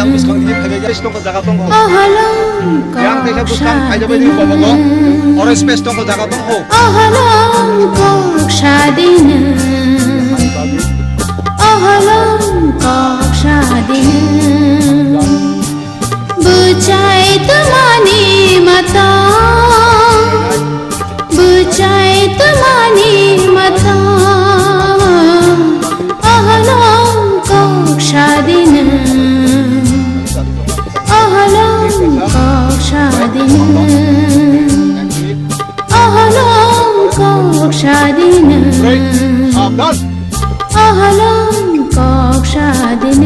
yang buskang ini kami space tong jaga tong ho yang teh buskang aja bedi bobo orang space tong jaga tong ho बुझाए तुम्हारी मता बुझाए तुम्हारी मता Ahlam कोक्षादिन Ahlam कोक्षादिन Ahlam कोक्षादिन Ahlam कोक्षादिन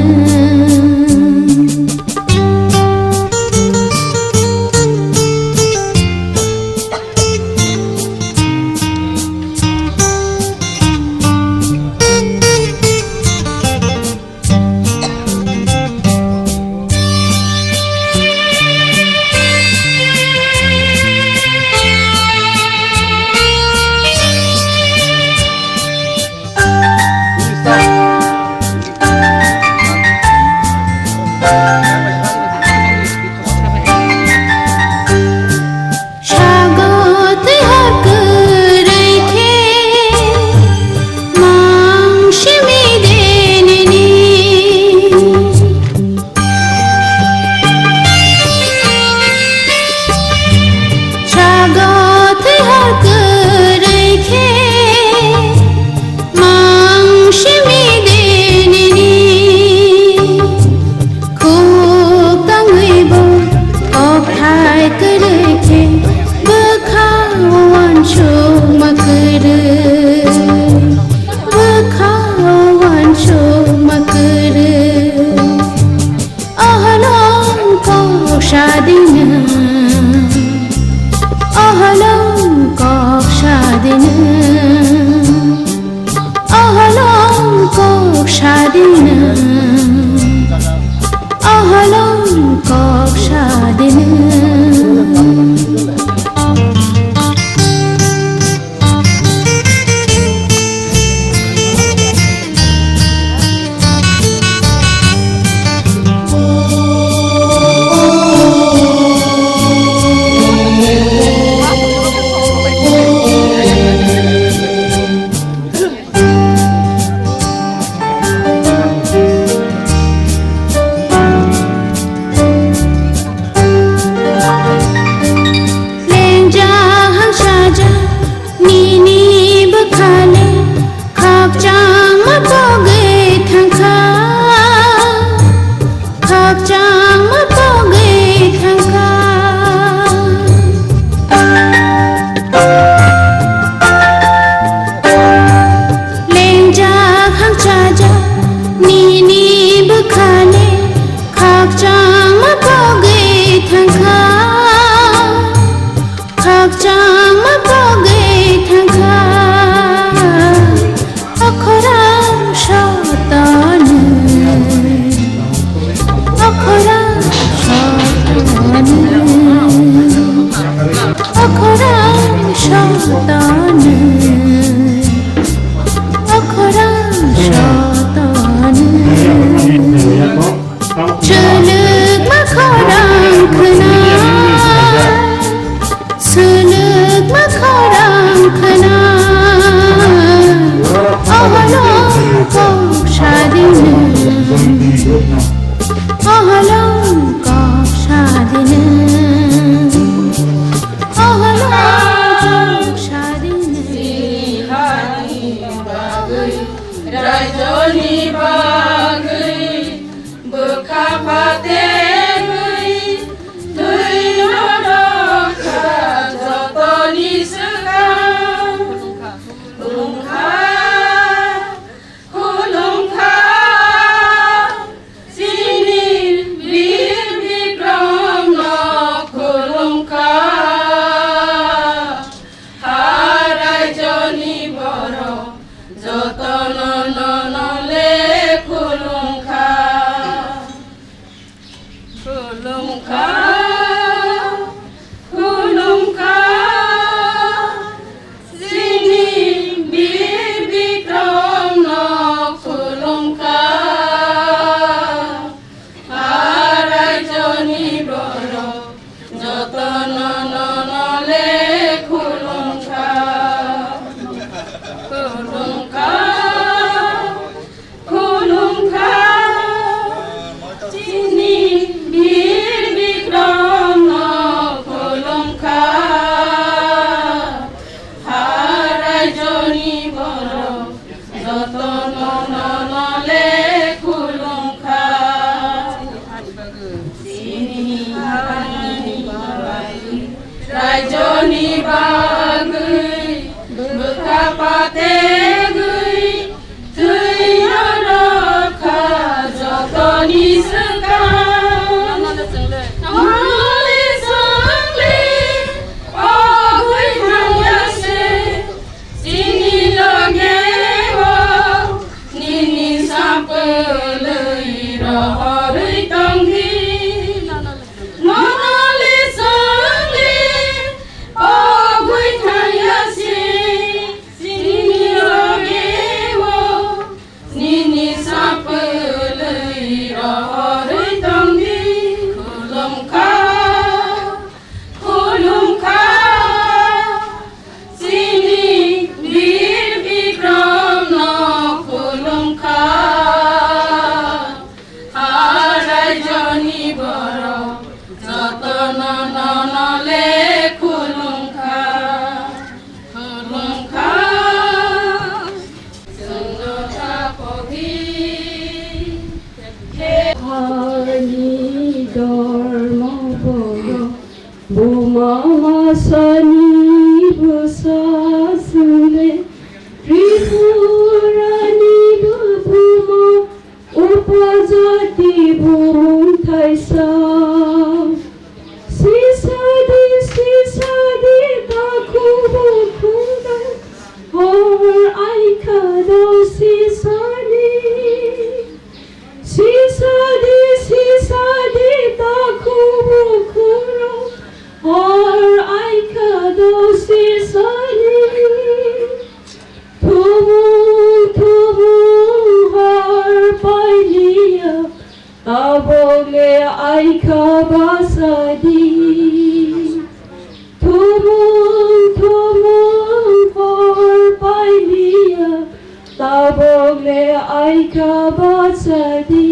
kabasadi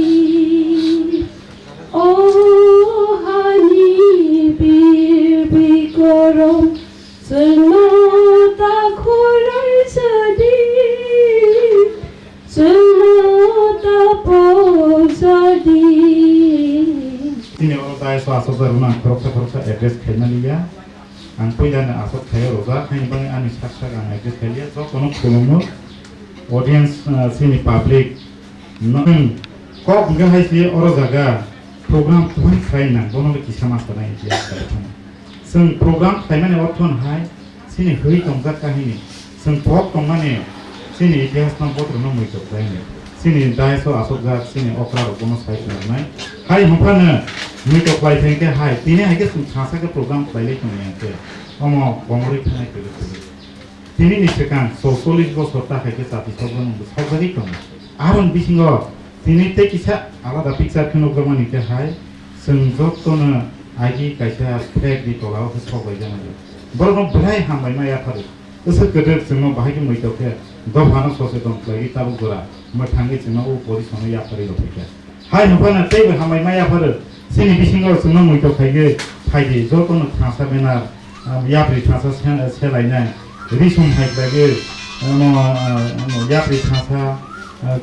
hani bir bikram semata khulai sadi semata posadi ini orang dah asal rumah kerja address KHWNARWKHA ang punya asal kaya roza kain bang anis saksa ang address kaya so kono kono audience sini public nang kok enggak hai sih orang jaga program tuan kain nang bono kisah master nang dia seng program kain mana orang tuan hai sini hui tongkat kahini seng pok tong mana sini ikhlas nang botol nang muncul kain sini dah so asal jaga sini okra bono sai nang hai hampa muncul kain tengke hai ini hai ke sengkasa ke program kain lagi nang ke omo bongori kain ke ini nih sekarang sosialis bosota hai ke sapi sobat nunggu sobat itu aron bisingo ini teh kisah ala dah picture kilogram ni ke hai senjok tu na agi kaisa flag di tolau ke sobat jangan baru berai hambai maya paru usul kerja semua bahaya muncul ke dua hari sosial lagi tahu gora mertanggi semua polisi semua ya paru itu ke hai hampa na teh hambai maya paru sini bisingo semua muncul kayak hai di jok tu na transfer benar ya paru transfer selainnya risum hai lagi ya paru transfer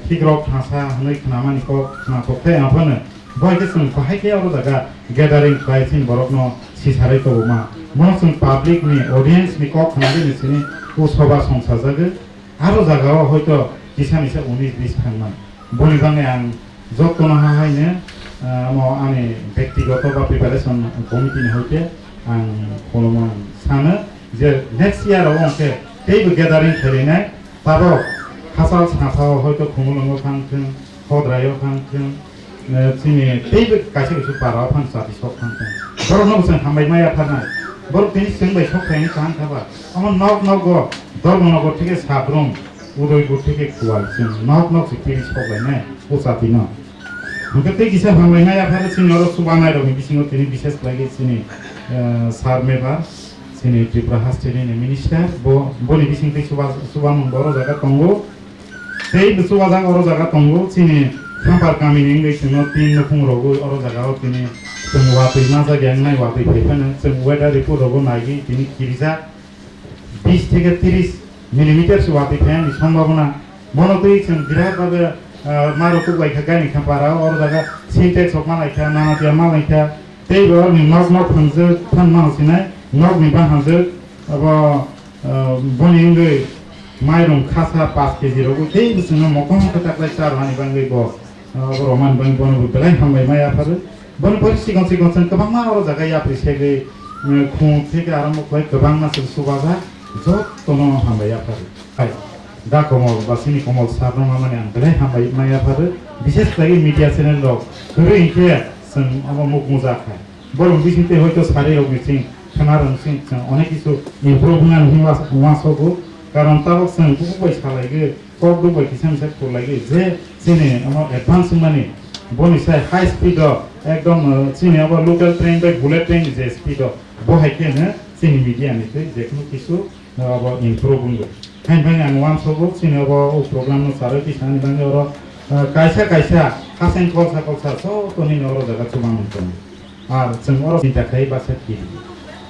kigrok transfer hari kenapa ni kok kenapa kayak apa na boy kesan bahaya ke orang jaga gathering pricing borok no sisare to ma monsun public ni audience ni kok kenapa ni sini Choba songsa jaga aro jaga hoito kisah ni se 19-20 phanman boni jange ang jok to na hai ne mo ani ব্যক্তিগত বা preparation committee ni hoite ang kolomon sana je next year onke tei gathering kharinai tabo khasal sanasao hoito khumulongo khangthing khodrayo khangthing sini tei kaise kisu para phan sati sok khangthing borno sen hambai maya phana bor tini sengbai sok khaini kan thaba amon nok go dormonogo theke sabrum udoypur theke kual sin nok sikiri sok laina o sati na Mungkin kisah hambai maya phana sini oro subanai romi bisingo tini bishes lagi sini sar meba sini Tripura State ni minister boni bising tei subanung boro jaga tongo tei suba jaga oro jaga tongo sini kampar kami ni ngai sino tin nopung rogo oro jaga o tini semua prima jaga yang nai wati phana semua weather report rogo nagi tini kirisa 20 থেকে 30 millimetre সুবাতি fan সম্ভাবনা মনতেই বিরাট ভাবে মারুকু বাইখা গানি খাপারা ওর জায়গা Sintex of মালাইখা নানাতিয়া মালাইখা tei bo ni nok phangje phan ma sinai nok ni ba hangje abo boni ngai mairong khasa 5 kg rogo tei bisno mokong kata klai sar hani bangai bo roman bang bono belai hambai maya pharu bon polisi gon kabang ma oro jaga ya prisege khung theke arambo khoi kabang ma subaga jot tono hambai ya pharu hai da komol basini komol sarno mamane ang belai hambai maya pharu বিশেষ lagi media channel log guru inke sen abo muk muzakha bor bisinte hoyto sare rog mising khanaron sing onek kisu improvement hiwa wasogo karon taw sen bubai salage kok dubai kisam set ko lage je sine amo advance mane boni sai high speed ekdom sine abo local train by bullet train je speed bo haike na sine media ni je kono kisu abo improvement hain bang ang wasogo sine abo program no sare kisani bang oro kaisa hasen kolsa so toni noro jaga chuma monton ar जों oro cinta khai basa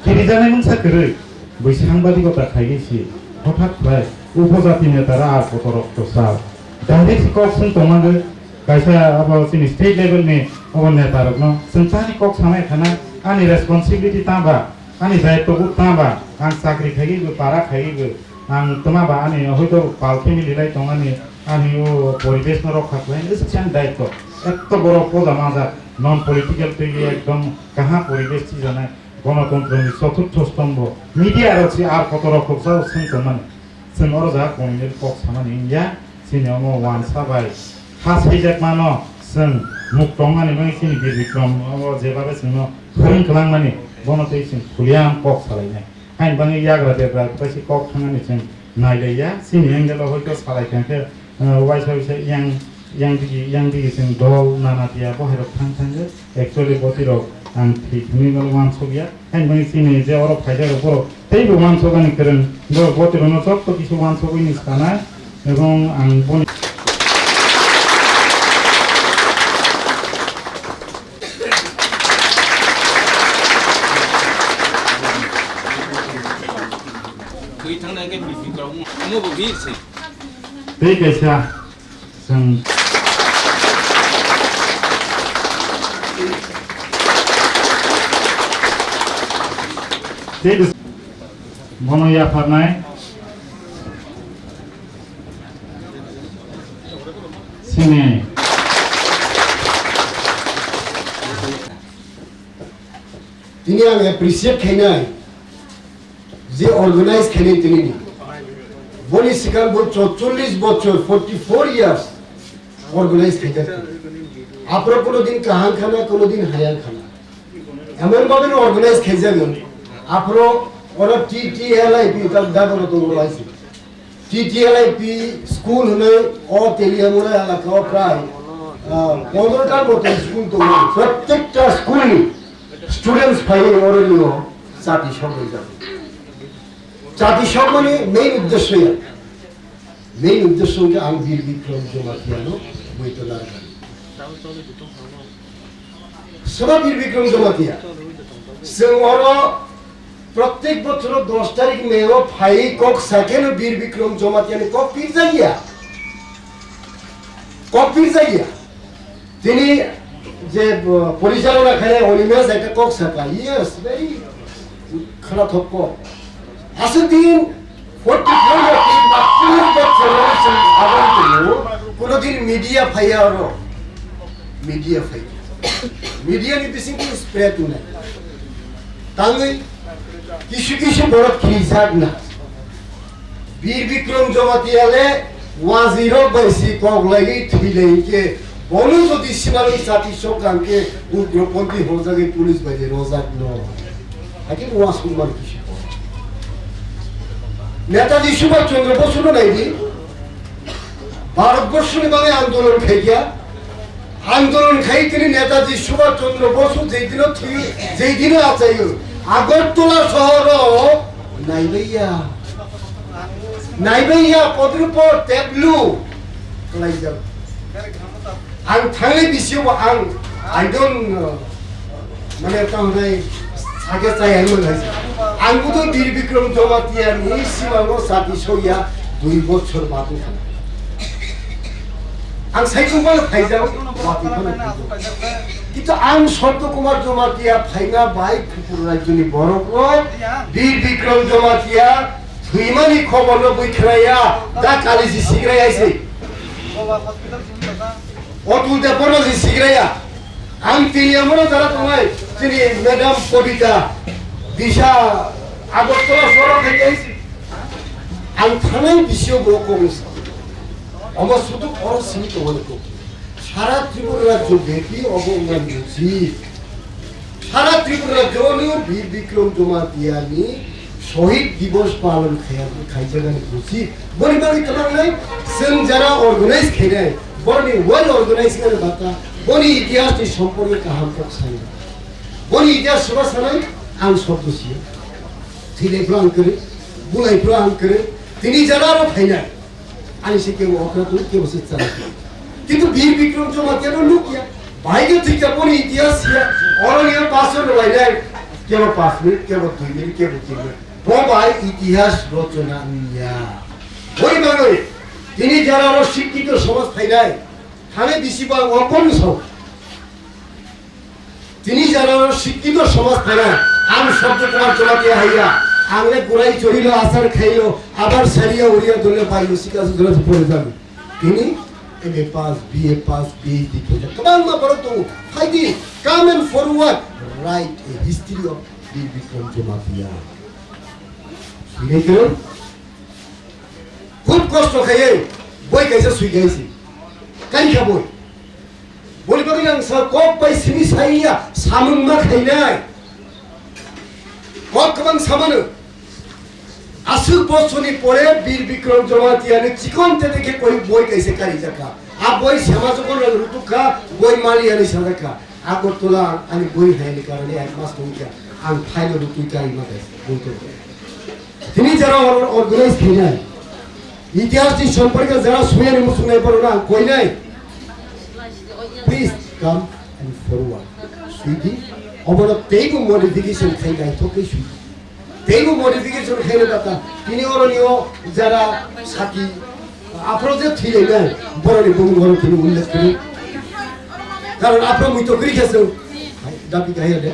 kiri janai mung sakere bai সাংবাদিকতা খাইগেছি হঠাৎ প্রায় উপজাতি নেতারা আর কতরক তো সার direct ককসন তোমাগে kaisa abo sini state level ni abo netarok no sentani kok samai khana ani responsibility tamba ani daitto bu tamba ang sakri khagi bu para khagi bu ang tama ba ani hoito palke mi lilai tongani ani o poribesh no rokha khain ischan daitto etto boro poda maza non political থেকে একদম কাহা পরিবেশ ছি জানা গণতন্ত্রের চতুর্থ স্তম্ভ media Rochi আর কত রকম যাও সিনকমান जों अर जा कमिनेट कक सामानि इंडिया सिनेमा वान साबाय हास हिजाक मानो जों मुख दंगानि बै सिनि बिर बिक्रम जेबाबे जों फोरों खालामनानै बनतै जों खुलियाम कक सालायनाय हाइन बाङै याग्रा देग्रा बायसि कक थांनानै जों नायलाया सिनि एंगेल हयतो सालायखांखे वाइसावसे yang di जों दल नानातिया बहायरक थांथांगो एक्चुअली बतिरक आं थिखनिगल वानसगिया हाइन बाङै सिनि जे अर फायदा बर teibo wansogani keren do botirono chotto kisu wansogini sana এবং थांनाय के बि बिक्रम फुंगो BISI Tei kaisa जों tei mono ya farnai sini তিনি আমি অ্যাপ্রিসিয়েট খাইনাই যে অর্গানাইজ খাইনাই তিনি বলি সিকাল বছর 40 বছর 44 ইয়ার্স অর্গানাইজ খাইতে আপনারা কোনোদিন কাহান খানা কোনোদিন হায়ার খানা এমন ভাবে অর্গানাইজ খাই যাবেন আপনারা ওরা TTLIP তার দাদা তো বলাইছে TTLIP স্কুল হলে ও তেলিয়ামুরা এলাকা প্রায় 15টার মতো স্কুল তো প্রত্যেকটা স্কুল স্টুডেন্টস ফাইলিং ওরলিও জাতিসংঘ যাবে জাতিসংঘ মেইন উদ্দেশ্যকে আমি বীর বিক্রম জমাতিয়ানো বইতলার সবা বীর বিক্রম জমাতিয়া जों अरो प्रत्येक बছর 10 तारिख मेओ फाइ कक सेकेंड बीर विक्रम जमातियानि कक पीर जागिया তিনি যে পরিচালনা করে অনিমেজ একটা কক ছাপা ইয়েস ভেরি খারাপ হক আসলে দিন 44 বছর আগে কোনদিন মিডিয়া ফাইয়ারো মিডিয়া নি বিসিং স্প্রেড না তাঙ্গই কিছু বড় খিজাক না বীর বিক্রম জমাতিয়ালে ওয়াজিরো বাইসি কক লাগি থিলেইকে বলো যদি সীমার জাতি সরকারকে উগ্রপন্থী হোজাগে পুলিশ বাইরে রোজাক ন আগে ওয়াসুমার কিছু নেতাজি সুভাষচন্দ্র বসু নাইদি ভারতবর্ষ নিয়ে আন্দোলন খাইয়া আন্দোলন খাই তিনি নেতাজি সুভাষচন্দ্র বসু যেই দিন আছে আগরতলা শহর নাইবাইয়া পদের উপর টেবলু লাই যাব आं थांनाय बिसियाव I don't माने थांनाय सागे जायामोन आंबोथ' बीर बिक्रम जमातियानि सिमाङाव जाति सया 2 বছর बाथौ आं साइखौबानो फाइजाव बाथौखौनो কিন্তু आं शब्द कुमार जमातिया फाइना बाय त्रिपुरा राज्यनि बर'फोर बीर बिक्रम जमातिया थैमानि खबरनो बैख्राया दा कालिजि सिग्राय आइसै অতুল দেবর যে সিগ্রায়া আম তিনিয়ামরা যারা তোমায় তিনি ম্যাডাম কবিতা দিশা আগরতলা শহর থেকে আইছি আম থানায় বিশ্ব বকমস আমার শুধু অর সীমিত হলে তো সারা ত্রিপুরা রাজ্য ব্যাপী অবঙ্গান বুঝি সারা ত্রিপুরা রাজ্য বীর বিক্রম জমাতিয়ানি শহীদ দিবস পালন খাইজাগানি বুঝি বলিবানি তোমার নাই जों যারা অর্গানাইজ খাইনাই বনি ওয়েল অর্গানাইজিং বাতা বনি ইতিহাসটি সম্পর্কে কাহাম তক সাই বনি ইতিহাস সবা সানাই আং শব্দসি থিলে প্রাণ করে বুলাই প্রাণ করে তিনি যারারও ফাইনাল আনি সে কেউ অগ্রত কেউ সে চালা কিন্তু বীর বিক্রম জমাতিয়ানো লুকিয়া বাইরে থেকে বনি ইতিহাস অরণীয় পাঁচজন লাইলাই কেউ 5 মিনিট কেউ 2 মিনিট কেউ 3 মিনিট বাবাই ইতিহাস রচনা নিয়া ওই বাঙালি তিনি যারা আরো শিক্ষিত সমাজ ফাইনাই থানে বিসিবা অকম সব তিনি যারা আরো শিক্ষিত সমাজ ফাইনাই আম শব্দ তোমার চলাতে হাইয়া আংলে গোড়াই চড়িল আচার খাইল আবার সারিয়া উড়িয়া দলে পাইল শিকাস ধরে পড়ে যাবে তিনি MA pass BA pass PhD করে কমান না বড় তো ফাইদি come and forward right a history of Bir Bikram Jamatia শুনে খুব কষ্ট খাইয়ে বই গাইছে সুই গাইছে কাই খাবই বলি বাকি আং সা কক বাই সিনি সাইয়া সামুন মা খাইনাই কক কবাং সামানো আসু বছরনি পরে বীর বিক্রম জমাতিয়ানি চিকন থেকে কই বই গাইছে কারি জাকা আ বই শ্যামা যখন রুতুকা বই মালিয়ানি সাদাকা আগরতলা আমি বই খাইনি কারণে এক মাস হইকা আং ফাইল রুতুকা ইমা গাইছে বলতে তিনি যারা অর্গানাইজ খাইনাই ইতিহাসটি সম্পর্কে যারা শুনে মুসলমান পড়ো না কই নাই প্লিজ কাম এন্ড ফরওয়ার্ড সুইদি অবর তেইব মডিফিকেশন খাই নাই তোকে সুইদি তেইবো মডিফিকেশন খেলে কথা তিনি অরণীয় যারা সাথী আপনারা যে থিয়ে নেন বরণী বুম ঘর তিনি উল্লেখ করি কারণ আপনারা মুই তো করি খেয়েছেন ডাকি গাইয়া দে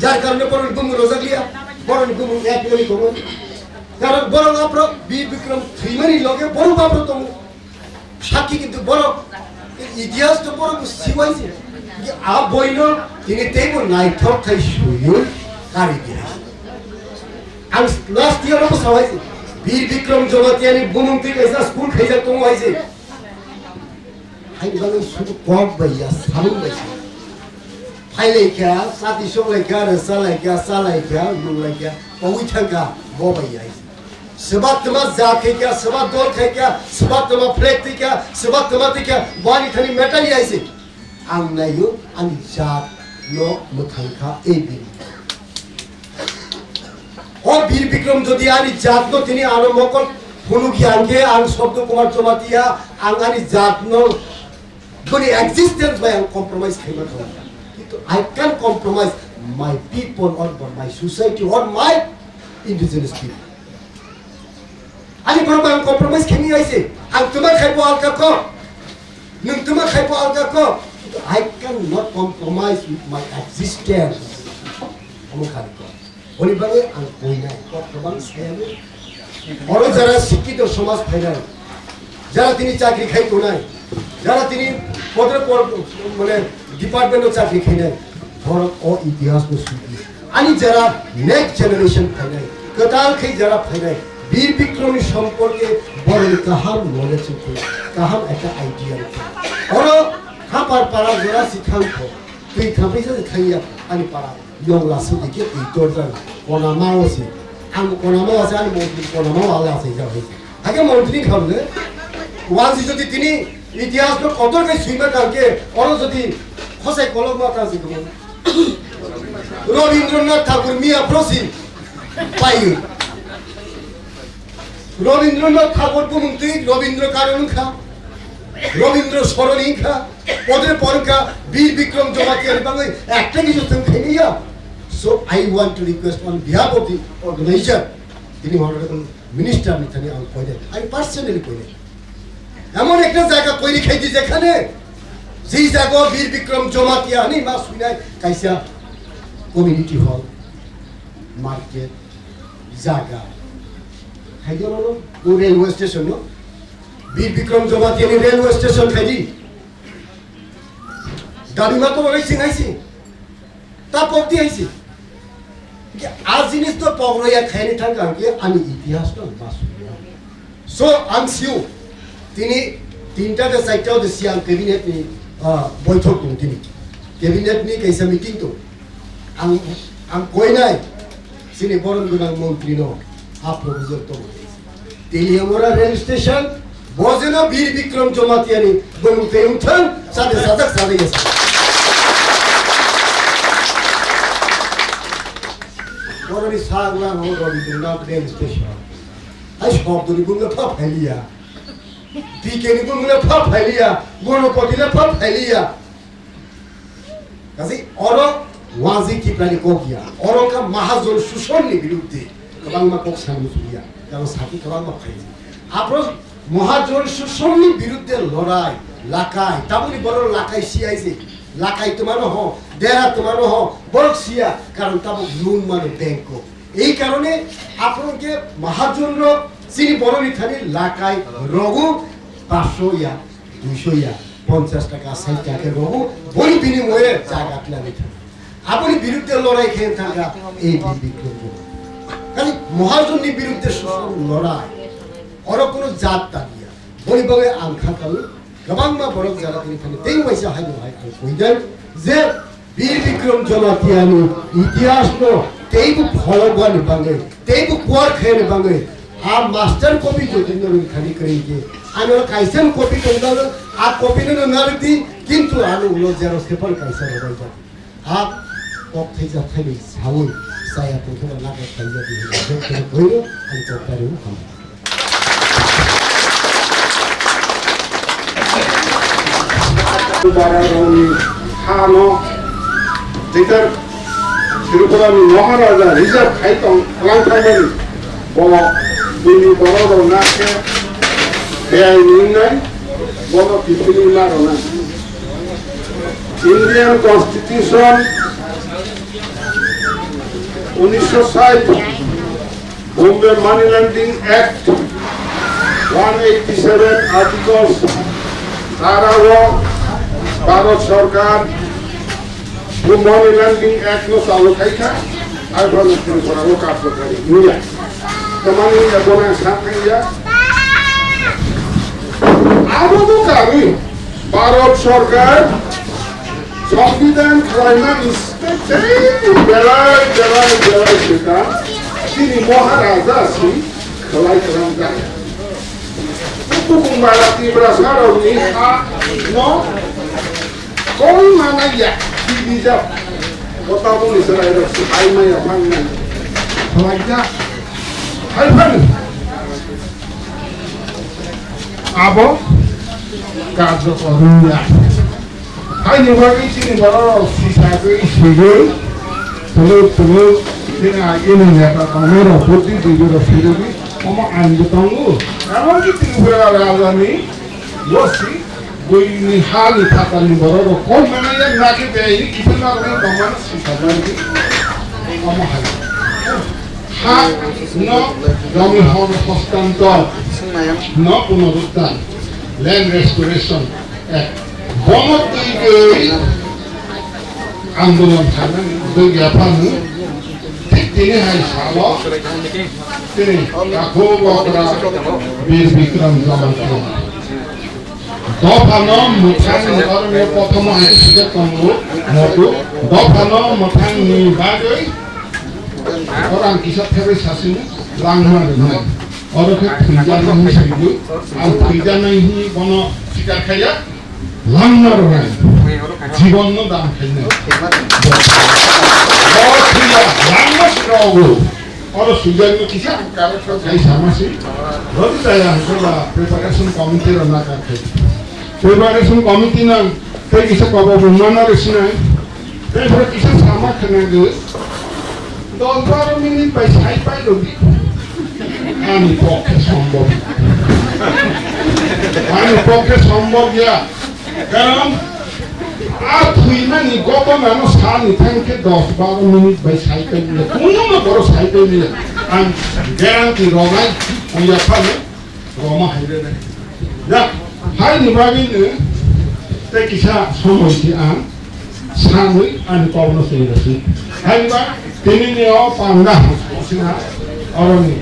যার কারণে বরণী বুম রোজাগলিয়া বরণী বুম এক মিলি কমন কারণ বরং আপনারা বীর বিক্রম থ্রিমানি লগে বড় বাপর তো সাক্ষী কিন্তু বড় ইতিহাস তো বড় শিবাইছে আ বইন তিনি তেইবো নাইথক খাই শুয়ুল কারি দিয়া আং লাস্ট ইয়ার অবস্থা সবাইছে বীর বিক্রম জমাতিয়ানি বুমুন্তি এসা স্কুল খাইজা তো হইছে হাই বাংলা শুধু কব ভাইয়া সাবুন ভাইয়া ফাইলে কা সাতি সলাই কা সালাই কা লুলাই কা ওই থাকা ববাইয়া সেবা তোমা যা খাইকা সেবা দল খাইকা সেবা তোমা ফ্লেক দিকা সেবা তোমা দিকা বানি থানি মেটালি আইছে আং নাইও আং জাত লো মুথাঙ্কা এই বীর ও বীর বিক্রম যদি আনি জাত তিনি আনো মকল ফুনু জ্ঞানকে আং শব্দ কুমার জমাতিয়া আং আনি জাত মানে এক্সিস্টেন্স বাই আং কম্প্রোমাইজ খাইবা কিন্তু I can compromise my people or my society or my indigenous people আনি বড় আং কম্প্রোমাইজ খেমি আইছে আং তোমার খাইবো আলকা ক নং তোমার খাইবো আলকা ক I cannot compromise with my existence. আমি খালি ক বলিবারে আং কই নাই কতবাং সেয়ালে বড় যারা শিক্ষিত সমাজ ফাইনাল যারা তিনি চাকরি খাইতো নাই যারা তিনি পদের পর মানে ডিপার্টমেন্টে চাকরি খাই নাই বড় ও ইতিহাস শুনি আনি যারা নেক্সট জেনারেশন ফাইনাল কতাল খাই যারা ফাইনাল বীর বিক্রমী সম্পর্কে বড় কাহার নলেজ আছে কাহার একটা আইডিয়া আছে বড় খাপার পাড়া জোড়া শিখাঙ্ক তুই খাপাইছে খাইয়া আনি পাড়া ইয়ং লাসু দিকে তুই তোর যান কোনামাও আছে আমি কোনামাও আছে আমি মন্ত্রী কোনামাও আলে আছে যা হয়েছে আগে মন্ত্রী খাবলে ওয়াজি যদি তিনি ইতিহাস কত গাই সুইমা কালকে অর যদি খসাই কলম মাথা আছে তুমি রবীন্দ্রনাথ ঠাকুর মিয়া প্রসিন পাই রবীন্দ্রনাথ ঠাকুর মন্ত্রী রবীন্দ্র কারণ খা রবীন্দ্র স্মরণী খা পদের পরকা বীর বিক্রম জমাতিয়ার বাংলা একটা কিছু তুমি খেলিয়া so I want to request on behalf of the organisation তিনি অনারেবল মিনিস্টার মিথানি আমি কইলে আমি পার্সোনালি কইলে এমন একটা জায়গা তৈরি খাইছি যেখানে যেই জায়গা বীর বিক্রম জমাতিয়া নি মা শুনাই কাইসা কমিউনিটি হল মার্কেট জায়গা খাইছো না ও রেলওয়ে স্টেশন বীর বিক্রম জমাতিয়া রেলওয়ে স্টেশন খাইছি গাড়িমা তো রয়েছে নাইছি তা পক্তি আইছি আজ জিনিস তো পগড়িয়া খাইনি থাকা আমি ইতিহাসটা মাসু সো আম সিউ তিনি তিনটাতে চারটাও দেশি আম ক্যাবিনেট নি বৈঠক তিনি ক্যাবিনেট নি কেসা মিটিং তো আম কই নাই সিনি বরণ গুণাং মন্ত্রী ন আপ্রভুজর তো তিনি আমরা রেল স্টেশন বজেনা বীর বিক্রম জমাতিয়ানি বলতে উঠন সাথে সাথে সাথে গেছে বরণী সাগলা হল রবীন্দ্রনাথ রেল স্টেশন আই শব্দনি বুঙ্গা ফা ফেলিয়া বিকেনি বুঙ্গা ফা ফেলিয়া গণপতিলে ফা ফেলিয়া কাজে অর ওয়াজি কি প্রাণী কোকিয়া অরকা মহাজন শোষণের বিরুদ্ধে কবাংমা কক সামনে সুরিয়া কারণ সাথী কবাংমা খাইছে আপনার মহাজন শোষণের বিরুদ্ধে লড়াই লাকাই তাবলি বড় লাকাই সিয়াইছে লাকাই তোমার হ দেরা তোমার হ বড় সিয়া কারণ তাবো লোন মানে ব্যাংক এই কারণে আপনাকে মহাজনর চিনি বড় নিথানি লাকাই রঘু 500 ইয়া 200 ইয়া 50 টাকা 60 টাকা রঘু বই বিনিময়ে জায়গা কিনা নিথানি আপনি বিরুদ্ধে লড়াই খেয়ে থাকা এই বিক্রম খালি মহাজনের বিরুদ্ধে শোষণ লড়াই অর কোনো জাত তাকিয়া বইভাবে আংখা কালু গবাংমা বড় যারা তিনি খালি তেই পয়সা হাই হাই কইদেন যে বীর বিক্রম জমাতিয়ানি ইতিহাস নো তেইবু ফলবানি বাঙ্গে তেইবু কুয়ার খেয়ে বাঙ্গে আ মাস্টার কপি যদি নরুন খালি করিকে আমি কাইসেন কপি কইদাল আ কপি নো নারতি কিন্তু আলু উলো জেরো সেপল কাইসা রবাই যা আ কক থেজা খালি সাউই সায়া তো লাগা খাইয়া দি দেখতে কইরো আমি তো পারিও খাম TAMO, Twitter, Sengkwrakni Maharaja reserve khaitong langtangmani bo bini bororo nake beai ningnai bono pipili marona Indian Constitution 1960 Bombay Money Lending Act 187 articles Sarawa Bharat Sarkar The Money Lending Act no चालू खाइखा आरो Sengkwrakko कार्यकारी निया तमानी बोना साथैया आबो कामी भारत सरकार संविधान खालामना बेलाय सेटा तिनी महाराजा सि खालाय खालामगा बुंबाला तिब्रा सारावनि हा न कोन मानाया बिजाब गताबुनि सरायरो आइमाया फांना खालायजा हायफान आबो कार्य करुnya Hanya bagi sini baru sisa sebagai telur dengan ini ya kamera putih juga film Oma anda tahu kalau kita berada ni wasi ini hal itu ni baru kau mana yang nak kita ini kita nak orang sisa lagi Oma hal hak no kami harus konstantan no penurutkan land restoration Bonot ini anggulan sana bagi apa ni? Ini hai sawo, ini KHWNRWKHA Bir Bikram Jamatia. Dopano mutang orang yang pertama itu sudah tahu, dopano mutang ni bagai orang kisah terusasi langgar ni. Orang kerjaan ni sendiri, kerjaan ni bono sikap kaya. langgar জীবন দান খেলে langgar और सुजन में किसी कारक का कई समस्या होती है हमको प्रिपरेशन कमिटी रखना करते प्रिपरेशन कमिटी ना कई किसी को बुमाना रचना है फिर किसी सामा करने के 10-12 मिनट पैसा ही पाई लोगी आनी पॉकेट संभव गया कारण आप हुई ना नहीं गोपा मानो साल निकाल के 10-12 मिनट बाई साइकिल में कौन में करो साइकिल में आम गारंटी रोमाई हम या पाले रोमा हाइरे ना या हाई निभागी ने ते किसा समय की आम सामुई आने पावनो से रसी हाई निभा तीन ने और पांडा सिंहा और ने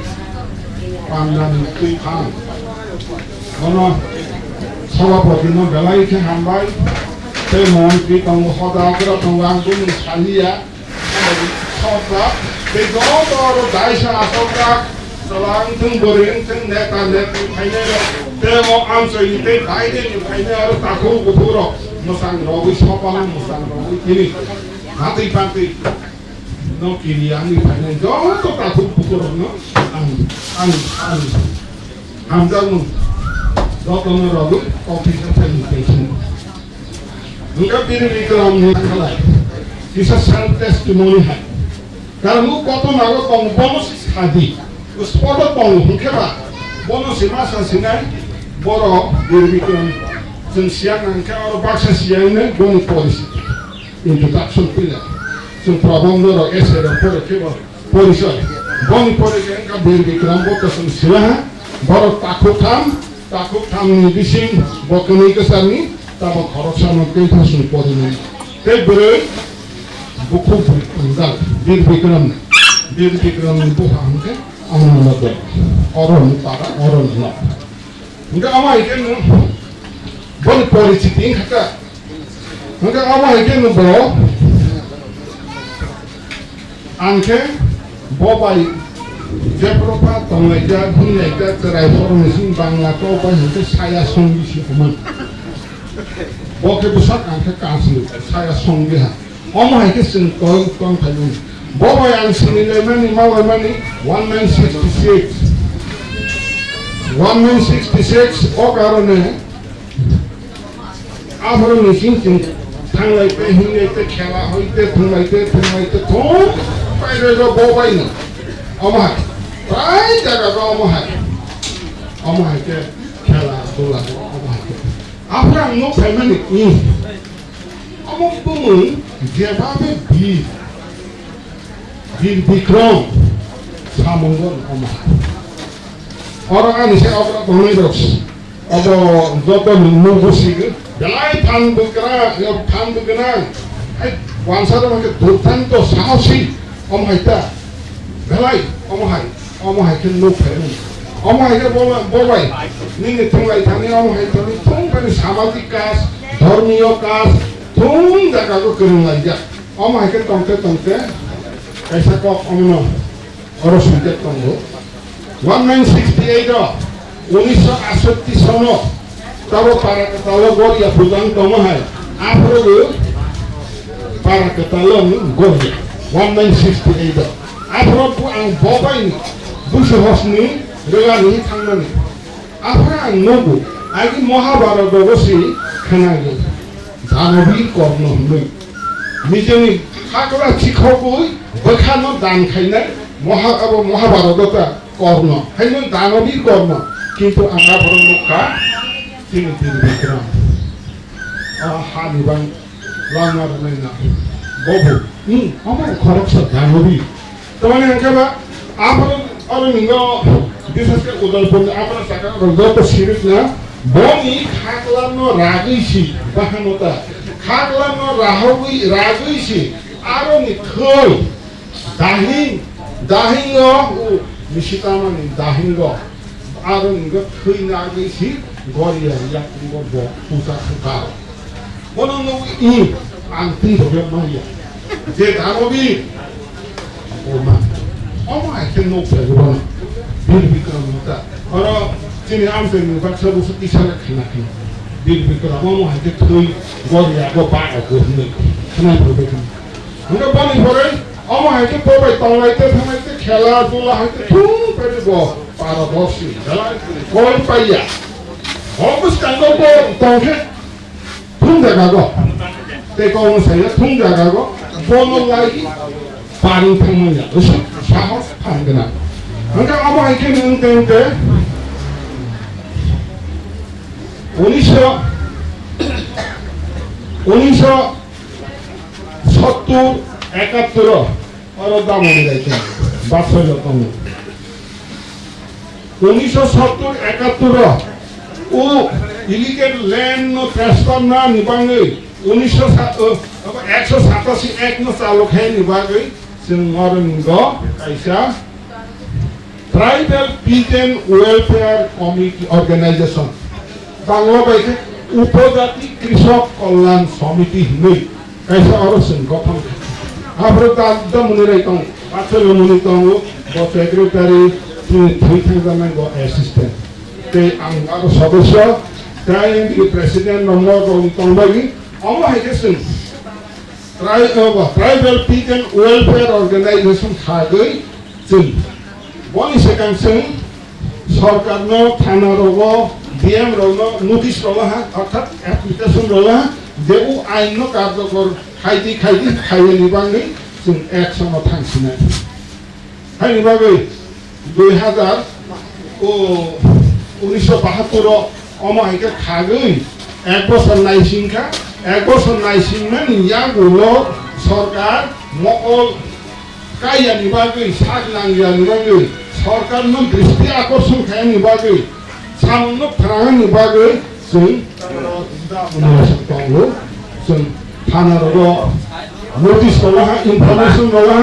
पांडा ने कोई खान बोलो सभापति नो बेलाई के हमबाई ते मंत्री तंग हदागरा तंगांगुन सालिया छोबा ते गोदोर दाइसा असोका सलांथं बोरिंथं नेता नेति खाइनाइरक ते मो आमसोइ ते दाइदे नि खाइनाइरो ताखौ गुथुरो मोसां रगै सपाला मोसां रगै तिनि हातै पातै नो किरियानि खाइनाइ जतो ताखौ गुथुरो न आं हामजानु Dokter Rabu, officer presentation. Enggak Bir Bikram ni kalau kisah self testimony hai. Kalau kau naga kau bonus hadi, us foto kau hukera bonus masa sinai boro Bir Bikram sensiang angka orang bahasa siang ni bonus polisi. Introduction pilih. So problem doro esera pore keba polisi. Bonus polisi angka Bir Bikram bota sensiang boro takut kami bising bokoni kesani, tapi kharasan mungkin hasil porinya. Tapi buku enggak Bir Bikram itu hamke aman lagi. Orang para orang nak. Enggak apa ikan nu, boleh polisi tinggal kata. Enggak apa ikan nu bro, angke bobai. Jepropa tongaja hunyaja cerai formasi bangla toba itu saya songgi si teman. Boke besar angke kasih saya songgi ha. Oma itu sengkong kayu. Boba yang sini lemani mau lemani 1966 oh karena apa mesin থাংলাইতে হিংলাইতে খেলা হইতে থুংলাইতে Thuong বাইরে ববাইনি অমাহাই প্রায় জায়গাটা অমাহাইকে খেলাধুলা অমাহাইকে আপনার no family অমুক বুমুন যেভাবে বীর Vikram সামঙ্গল অমাহাই orang ini saya orang pengiros atau dokter nubusi belai pan bukan wansa tu macam dokter tu sahusi omhaita belai omhai kan nuk pernah omhai kan boleh ni tungai thani omhai thani tung pani samadhi kas dharmiyo kas tung jaga ko kering lagi omhai kan tongte kaisa kok omno orang suntet tonggo 1968 1968 সন তব পারাকতাল গরিয়া ফুজাং তমহাই আফরো পারাকতাল গরিয়া 1968 আফরো আং ববাইনি বুসু হসনি রেগানি থাংনানি আফরা আং নবু আগে মহাভারত বসি খানাগি জানবি কর্ণ হই নিজেনি খাকরা শিক্ষকই বখানো দান খাইনাই মহাভারতটা কর্ণ হাইন দানবীর কর্ণ কিন্তু আমরা বরং মুখা তিনি বীর বিক্রম হানিবাং লাঙ্গার না ববু আমার খরচ দানবী তোমার একেবা আপনার অরঙ্গ বিশেষ করে উদয়পুর আপনার টাকা যত সিরিজ না বনি খাকলানো রাগইছি বাহানতা খাকলানো রাগইছি আরো নি খই দাহিং Misitamani dahingo aron go khainarokha si goriya yakko bo pusat ka bono no anti hobe maya je dhanobi oma aken no pegron bir bikram ta oro tini amse ni baksa busu tisala khina bir bikram oma ake thoi goriya go ba ko ni khana hobe nga bani hore oma ake bobai tonglaite thamaite খেলাধুলা হইতে থুম করে গো পারদর্শী কই পাইয়া অবস্থান গো তবে থুম জায়গা গো তে কোন সাইয়া থুম জায়গা গো বন লাগি পানি থামিয়া ওসব সাহস থাকবে না আমরা আমার এখানে নিতে 1970-71 और दामों जाइए बादशाह जाता हूँ 1970-71 वो इलीगल लैंड नो ट्रांसफर ना निभाएंगे 1987 एक्ट नो चालू है निभाएंगे सिंगारंगो ऐसा tribal peace and welfare committee organisation Bangla बाइके उपजाति कृषक कल्याण समिति नहीं ऐसा और संगठन आपरो दादा मुनिराय तंग पाछल मुनितंग गो सेक्रेटारी थ्री थाउजेंड गो असिस्टेंट ते आंगारो सदस्य ट्राइबल प्रेसिडेंट नंबर गो तंगबागी अमा हाइकेसन tribal peace and welfare organisation खागै जों बनि सेकांसन सरकार नो थाना रगो डीएम रगो नोटिस रगो अर्थात एप्लीकेशन रगो जेउ आइन नो कार्यकर खाइदि खाइनि बागै जों एक्सन थांसिनाय खाइनि बागै 1972 अमाइके खागै एक बছর नाइसिंखा एक बছর नाइसिंनानै यागुलो सरकार मकल कायानि बागै साग नांगियानि बागै सरकारनो दृष्टि आकर्षण खायानि बागै सामनो थानानि बागै जों जों थाना रगो नोटिस रगो इनफरमेशन रगो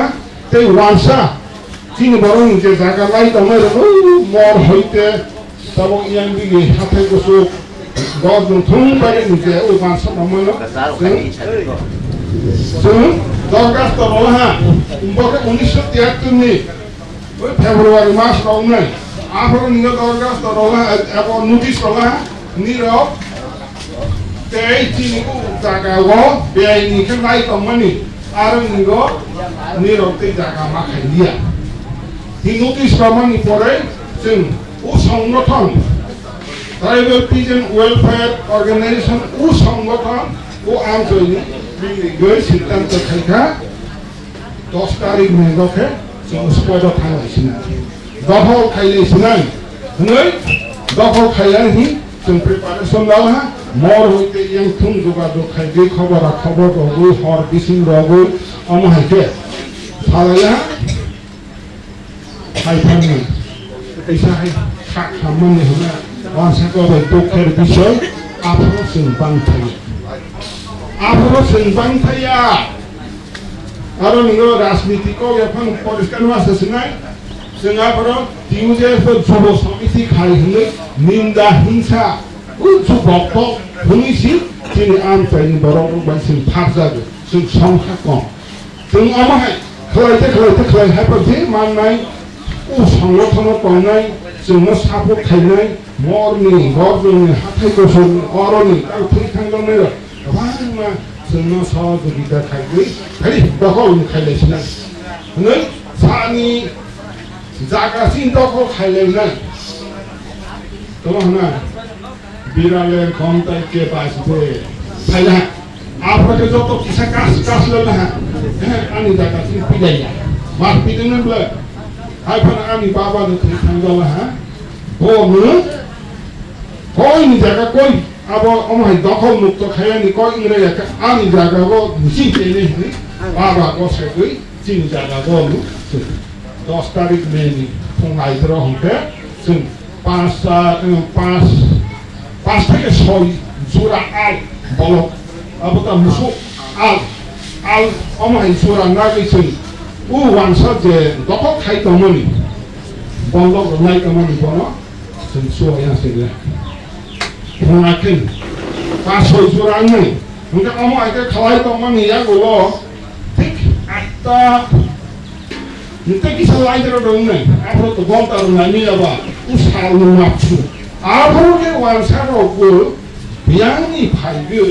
ते वांसा तिनी बरं जे जागा लाई तमै रगो मर होइते तब यां बिगे हाथे गोसो गजन थुं बारे निजे ओ वांसा नमनो जों दरखास्त रगो उम्बके 1973 नि फेब्रुवारी मास रगो आफरो निगे दरखास्त रगो अब नोटिस रगो निरो ते तिनी को जागा गो बेआइनि के नाइ तमनि आरो निगो निरते जागा मा खाइदिया ति नोटिस रमानि परे जों ओ संगठन tribal peace and welfare organisation ओ संगठन 암소니 이걸 실단 또 칼까 도스타리 맹고케 좀 스포도 당하시나 너호 칼리시나 오늘 너호 칼리히 좀 프리파레이션 나와 more होते yang तुम juga do खाई खबर रोगु और किसी रोगु अम है साला या खाई खाने ऐसा है खाक खामन नहीं होना वहाँ से को भाई तो खेल बिशोई आपरो सिंपंग था या और निगो राजनीति को या फन परिष्कार वास्ते सिनाई सिंगापुर तीमुजे पर जुबो समिति खाई हुए निंदा हिंसा उच्च बक्तो हुनिसी जिन आम चाहिए बरोबर बाइसिन फार्जाग सिंग संख्या कम सिंग अमाय खलाय है पर जे माननाय उ संगठन पनाय सिंग सापो खाइनाय मरनि गरनि हाथाय गोसोन अरनि आरो थैखांगोन गोबां जोंनो सहयोगिता खाइदै है दखल खाइलायसिना नै सानि जागासिन दखल खाइलायनाय दङना बिराले खमता के पास पे फाइला आपरा के जो तो किसा कास लेला है अनि जागासिन पिजाइया मार पिदिन ब्ल हाय फन अनि बाबा ने थैखांगला है हो न कोई नि जागा कोई अब अमहाय दखल मुक्त खायानि कोई इंरे अनि जागा को मुसी केने है बाबा को सेगै जिन जागा को 10 तारिख में नि फुंगाइद्र हमके जों 5 থেকে 6 জোড়া আল বলো আবতা মুসু আল অমহাই জোড়া না গেছে ও ওয়ানসা যে দখ খাইতমনি বন্ধ নাই কমনি বলো जों सोया सेला बुङाखै 5 জোড়া নাই ओंके अमहाय के खालाय तमनि या गलो ठीक आता निते किसा लाइदर दं नै आफरो तो गन्तार नानि जाबा उसाल नाछु आफरोके वानसारावबो बियांनि फाइगै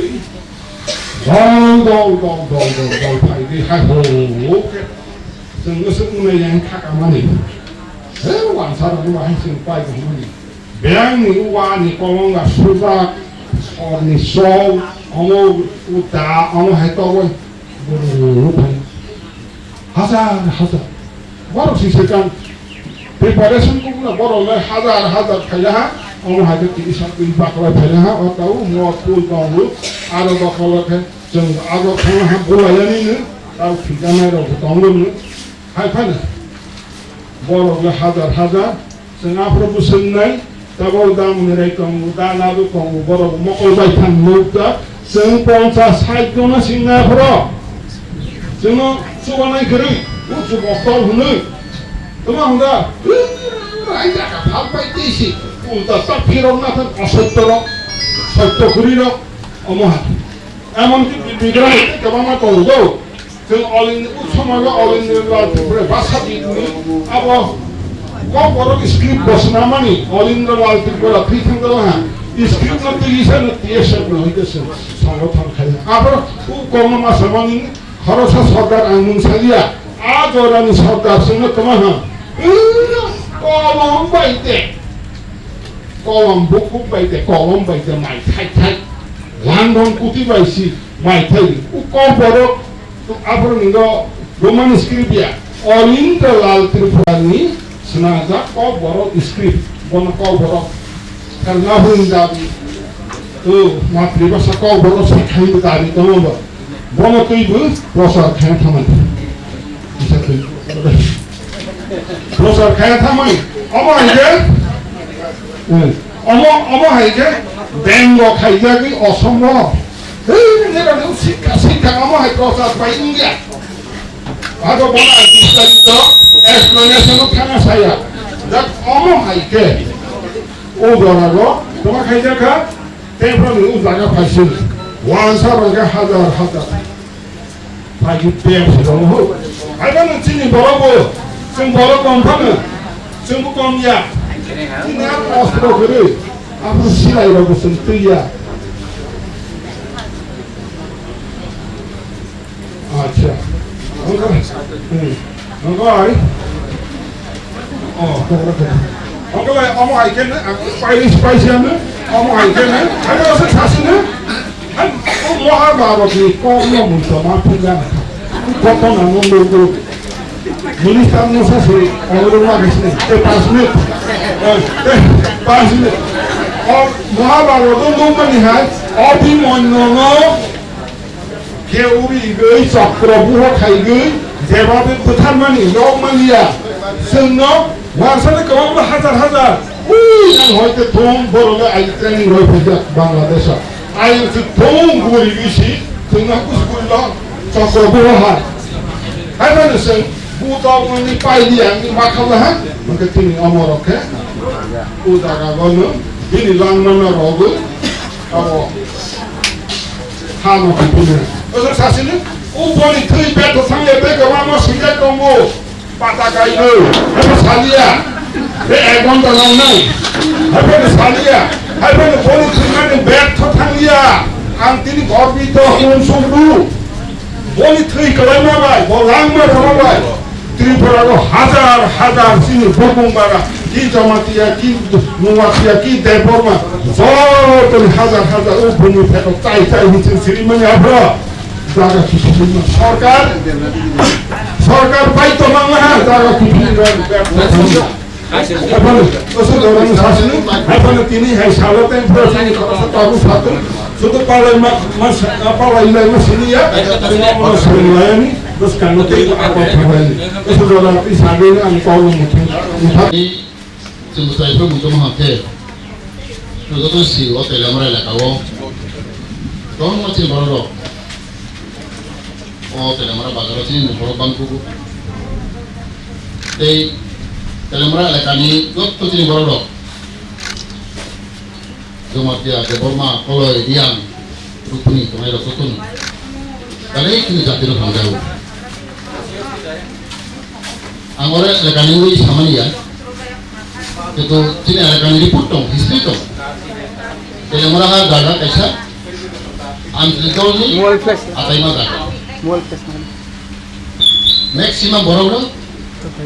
दल फाइगै हाहो जोंनो सोंनाय yang खाकामानि हे वानसारावबो बाहायसिन पाइगौमानि बियांनि वानि कलंगा सुजा अरनि सौ अमो उता अमो हायतवै बुरु फाइ हजार बारो सिसेकान प्रिपारेशन को ना बरो ले हजार फाइला अमो हायत तिसा कुइ बाकला फाइला अताउ मो पुल दाउ आरो बखलखे जों आरो थांनो हा बोलायनिनो ताउ फिगानायराव दंनो हाय फाइना बरो ले हजार जों आफ्रोबो सोंनाय दाबो दामनि रायकम दानाबो कम बरो मकल बायथान मुक्ता जों 50-60 जन सिंगाफोर जोङो जौगानाय गोरों उच्च बक्ताव होनो তোমার আমরা রাইজাকা ভাব পাইতেছি উল্টা তা ফিরনাথের অসত্যর সত্য করির অমহা এমনকি বিগ্রহ কেমন করব जों অলিন্দ উৎসমাগ অলিন্দ্রাল ত্রিপুরা ভাষা দিনি আব কবর স্ক্রিপ্ট বসনা মানি অলিন্দ্রাল ত্রিপুরা ফিথাঙ্গল হা স্ক্রিপ্ট নতে ইসেন টিএসএফ হইতেছে সংগঠন খালি আবার ও কোন মাসমানি খরচ সরকার আইন সালিয়া আজ ওরানি সরকার সঙ্গে তোমার কলম বাইতে কলম বুকু বাইতে কলম বাইতে মাই থাই লন্ডন কুতি বাইছি মাই থাই ও কবর আপন নিগ রোমান স্ক্রিপ্টিয়া অলিন্দ লাল ত্রিপুরানি স্নাজা কবর স্ক্রিপ্ট বন কবর কারনা হুন দাবি তো মাতৃভাষা কবর শিখাই দাবি তো বন কইবো প্রসার খায় থামান প্রসার খায় থামাই অমর হাইকে ব্যঙ্গ খাইজাগি অসম্ভব শিক্ষা অমর হাই প্রসার পাই ইন্ডিয়া আরো বলা বিস্তারিত এক্সপ্লেনেশন খানা সাইয়া যাক অমর হাইকে ও ধরাগো তোমার খাইজাখা তেমনি ও জায়গা পাইছিল ওয়ানসার হাজার 파기 빼앗으려고 알바는 진이 뭐라고 지금 뭐라고 하면 정부 공이야 내가 어스로 그래 앞으로 시라이라고 쓴 뜻이야 아차 뭔가 아이 그렇게 뭔가 어머 알겠네 스파이시하면 어머 알겠네 알아서 자신은 মহাভারতী কর্ম মুসলমান পূজা কত নাম লোক মিনিস্টার মুসাসি অবরমা গেছে 5 মিনিট 5 মিনিট মহাভারত লোকমানি হাই অভিমন্যু কেউরি গৈ চক্রবুহ খাইগৈ যেভাবে বুথারমানি রকমানিয়া जोंनो वारसानि गोबां हाजार हाजार आं हयতো थं बर'नो आइ ट्रेनिं होय फैदों बांलादेशआव आइ थं गुरि बिसि जोंना कुसकुल चक्रबुहा हायबानो जों बुदावनि पाइलियानि मा खालामहा मोनसे दिनै अमरखे उदागागनो दिनै लांनानै रगो आबो हानो फैदों ओजों सासेनो उबनि थै बेथ थांले बे गोबां मा सिंगाय दंगो Patakai itu, apa salia? Ekon tanam nang, apa salia? Apa polis dengan bed thotang dia, antini kopi to unsur du, polis teri kalau mana, bolang mana, Tripura ko hazar sini bokong bara, ki Jamatia, ki Nuwatia, ki Deporma, zoten hazar, ubungi peto, cai hitung sini mana apa? Jaga kisah सरकार bike तो मांगना है जागा कितनी अपन उसको दौरान शासन अपन तीन है सालों तक प्रोसेस करता ताकू साथ सुध पाले मस पाला इलाज में सीनिया और सीनिया नहीं बस कानून के आप पढ़ाई उसको दौरान इस आगे ने अनकाउ मुठ्ठी Jumlah itu untuk menghadir. Itu tu sih, waktu dalam mereka kau, kau macam baru. Oh, dalam mereka baru sini baru bangku. Tapi dalam mereka kani, waktu sini baru. Jamatia, Deborma, kalau diam, rukuni, kau ada sotun. Kalau ini jatuh dalam jauh. Angora lekani ini sama dia. Itu sini lekani report dong, history dong. Dalam mereka jaga कैसा? Antara ini, apa yang ada? Maximum berapa?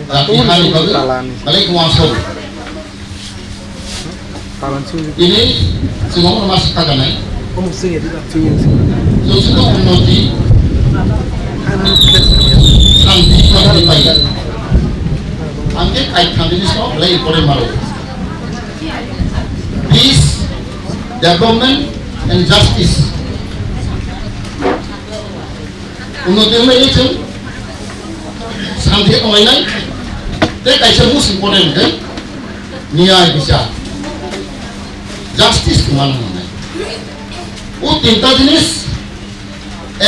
Tapi hari baru, balik kuasau. Ini semua masuk ke dalam. Justru unnati, santi santi baik. Angke kait santi ini semua lagi boleh malu. Peace, development, and justice. Unnati ini cuma santi orang lain. Tapi kait semua important kan? Niai bisa. Justice kemana-mana. वो तीनटा जिनिस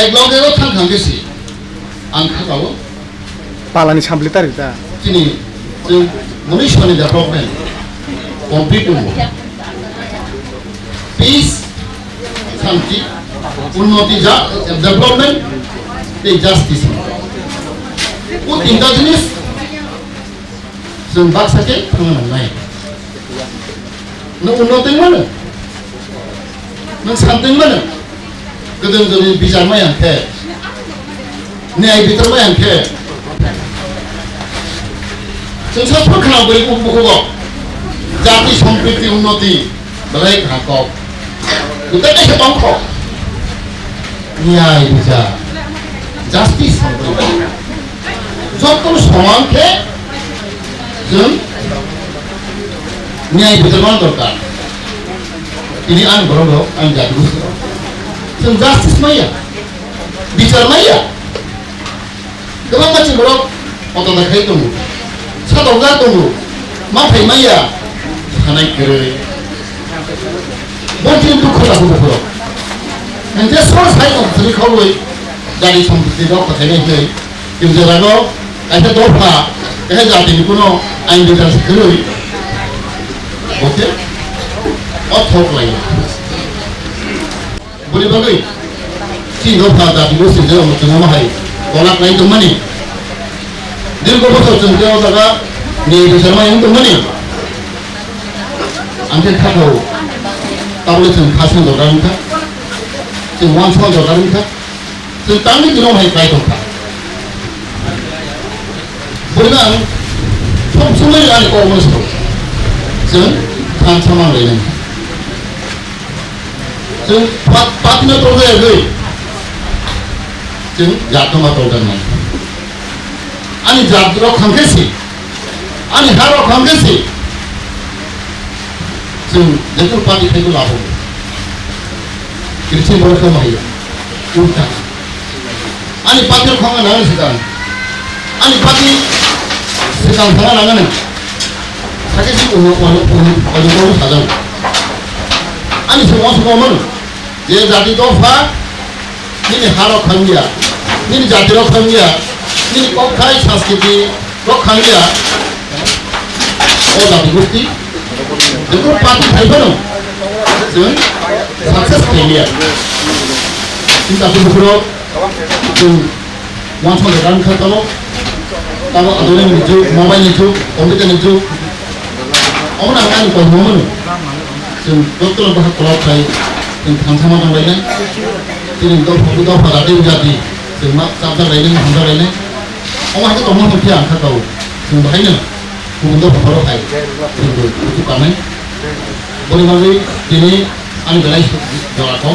एकलगे थांखांगेसि आं खाबावो पालानि सामब्लि तारिखा दिनै जों मनुष्यनि development complete दङ पिस शान्ति उन्नति development बे justice वो तीनटा जिनिस जों बाक्साके थांनो मोननाय नों उन्नति मोनो नों सानदों मोनो गोदो गोदोनि बिजाब मायानखे न्याय बिथोर मायानखे जों साफ्रोम खोनाबोयो बुहुमाव जाति सम्प्रीति उन्नति बेलाय हाकब गोटे एसे अंख न्याय बिजाब जास्टिस जत समानखे जों न्याय बिथोर मा दरकार ini an berolok, an jatuh. Sen justice maya, bicara maya. Kalau macam berolok, atau nak kait tunggu, satu orang tunggu, mampai maya, kanai kere. Mungkin tu kau tak berolok. Nanti semua saya tu sendiri kau boleh dari sampai tidak kau tanya ni. Yang jerago, ada doa, ada jati ni puno, an bicara sekali. Okay? Otak lain. Boleh bagai. Tidak pada dulu sejauh macam mana hai. Kolak lain tu mana? Dia kau betul sejauh jaga ni bersama yang tu mana? Angkat kau. Tahu le sen khasnya dolar ni tak? Sen wan semua dolar ni tak? Sen tangni jenuh hai kait tu tak? Boleh bang. Semua yang ada kau mesti. Sen kan sama lain. जों पार्टिनो तौजायाखै जों जातमा तौजानाय आंनि जातराव खांखेसि आंनि हाराव खांखेसि जों जेखुनु party थाइखौ लाबावो किरसिन बर खामायो उल्टा आंनि पार्टीयाव खांना नाङो सिगां आंनि पार्टी सिगां थाङा नाङो साखेसि उनाव साजाव आंनि समावमोन जे जाति दफा निनि हाराव खांगिया निनि जातिराव खांगिया निनि कखाय संस्कृति रख खांगिया ओ जाति गोष्ठी जेखुनु पार्टी थाइखौ जों साक्सेस खालामिया चिन्ता बेफोराव जों मानसिफोर रां खातालो ताबो आधुनिक जुग मोबाइलनि जुग कम्पिउटारनि जुग अमना आंनि कममोन जों डक्टर बाहा कलावथाय जों थांसामा दंलायनाय जों गावफा जाति जाति जों मा जाबदा रायलायनाय हामदा रायलायनाय अमाखौ दंमोन मोनथिया आंखागाव जों बेहायनो गुबुन दफाफोराव थायो जोंबो बुथु गानाय बोरैबाबो दिनै आंनि बेलाय जराखौ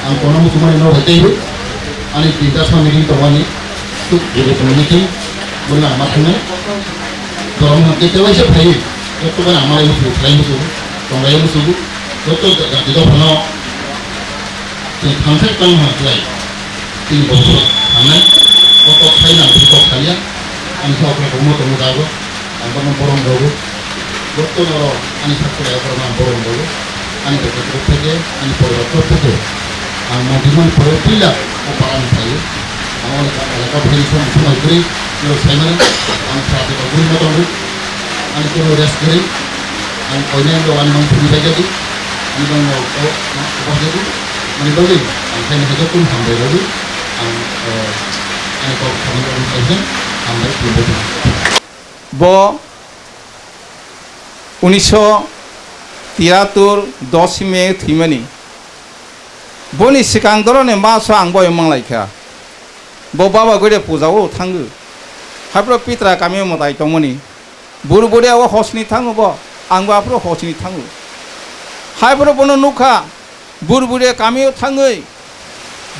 आं कोनो मुसुमानि न' हायथायबो आंनि तिनटा सा मिटिं दंमानि जेबो मिटिं बोला मा थाङो गरम हाते केवाइसे फायो तो बना हमारे मुसु फाय मुसु दंगाय मुसु तो जाति दफानो जों थांसाय कां हालाय तीन बছর थांनाय कत फायना बिखौ खालिया आंनि सावखौ मत मुदाबो आं बन बरम दबो गत्त नरो आंनि साखराया बरम बरम दबो आंनि गत्त फैगे आंनि परिबर्तन फैगे आं मादिमान फरपिला अपारान थायो आंनि एलाका फैसन समायग्री यो साइमन आं साथे गुरि मदन आंनि कोनो रेस्ट गरी आं कयनाय दं आंनि मानसिनि बायदि आंनि बांनो बायदि माने बायदि आं खायनो हाजो कुन हामबायबो आं आंनि गाव खामानि खायजों हामबाय बेबायदि ब 1973 10 मे थैमानि बनि सिगां दरने मासो आं बय मंलायखा ब बाबा गरे पुजाओ थांगो हाब्र पित्रा गामि मदाय दंमोनि बुरबुरियाव हसनि थाङो ब आंबो आफ्रो हसनि थाङो हाब्र बनो नुखा बुरबुरिया गामियाव थाङै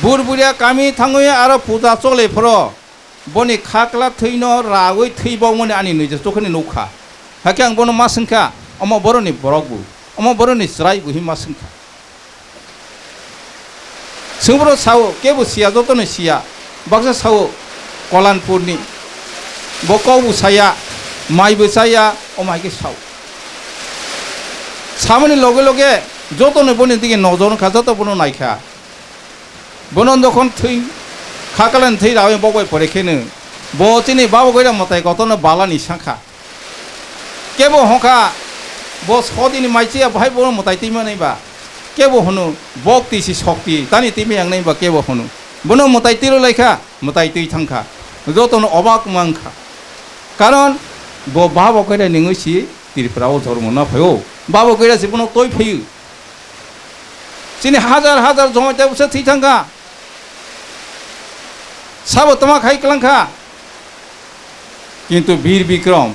बुरबुरिया गामि थाङै आरो पुजा चलेफोर बनि खाक्ला थैनो रागै थैबावमोन आंनि नैजो जखनि नुखा हाके आं बनो मा सोंखा अमा बर'नि बरगबो अमा बर'नि ज्रायबो हि मा सोंखा सोंब्र साव केबो सिया जतनो सिया बाक्सा साव कलानपुरनि बकावबो साया माइबो साया अमाइके साव सामनि लगे लगे जतनो बनि दिगे नजर खा जत बनो नायखा बनो दखन थै खाकालन थै रावे बगय परेखेनो बतिनि बाबो गयरा मताय गतनो बालानि सांखा केबो हका ब सदिनि माइचिया भाई बनो मताय तिमनैबा केबो हनु बक्ति सि शक्ति तानि तिमि आंनैबा केबो हनु बनो मताय तिरो लायखा मताय तै थांखा जतनो अबाक मांखा कारण ब बाबो गयरा निङैसि तिरफ्राव जर्म न भयो बाबो गयरा जिबनो तय फैयो चिनि हाजार हाजार जमायताबसो थै थांखा साबो तमा खाइक्लांखा किन्तु बीर बिक्रम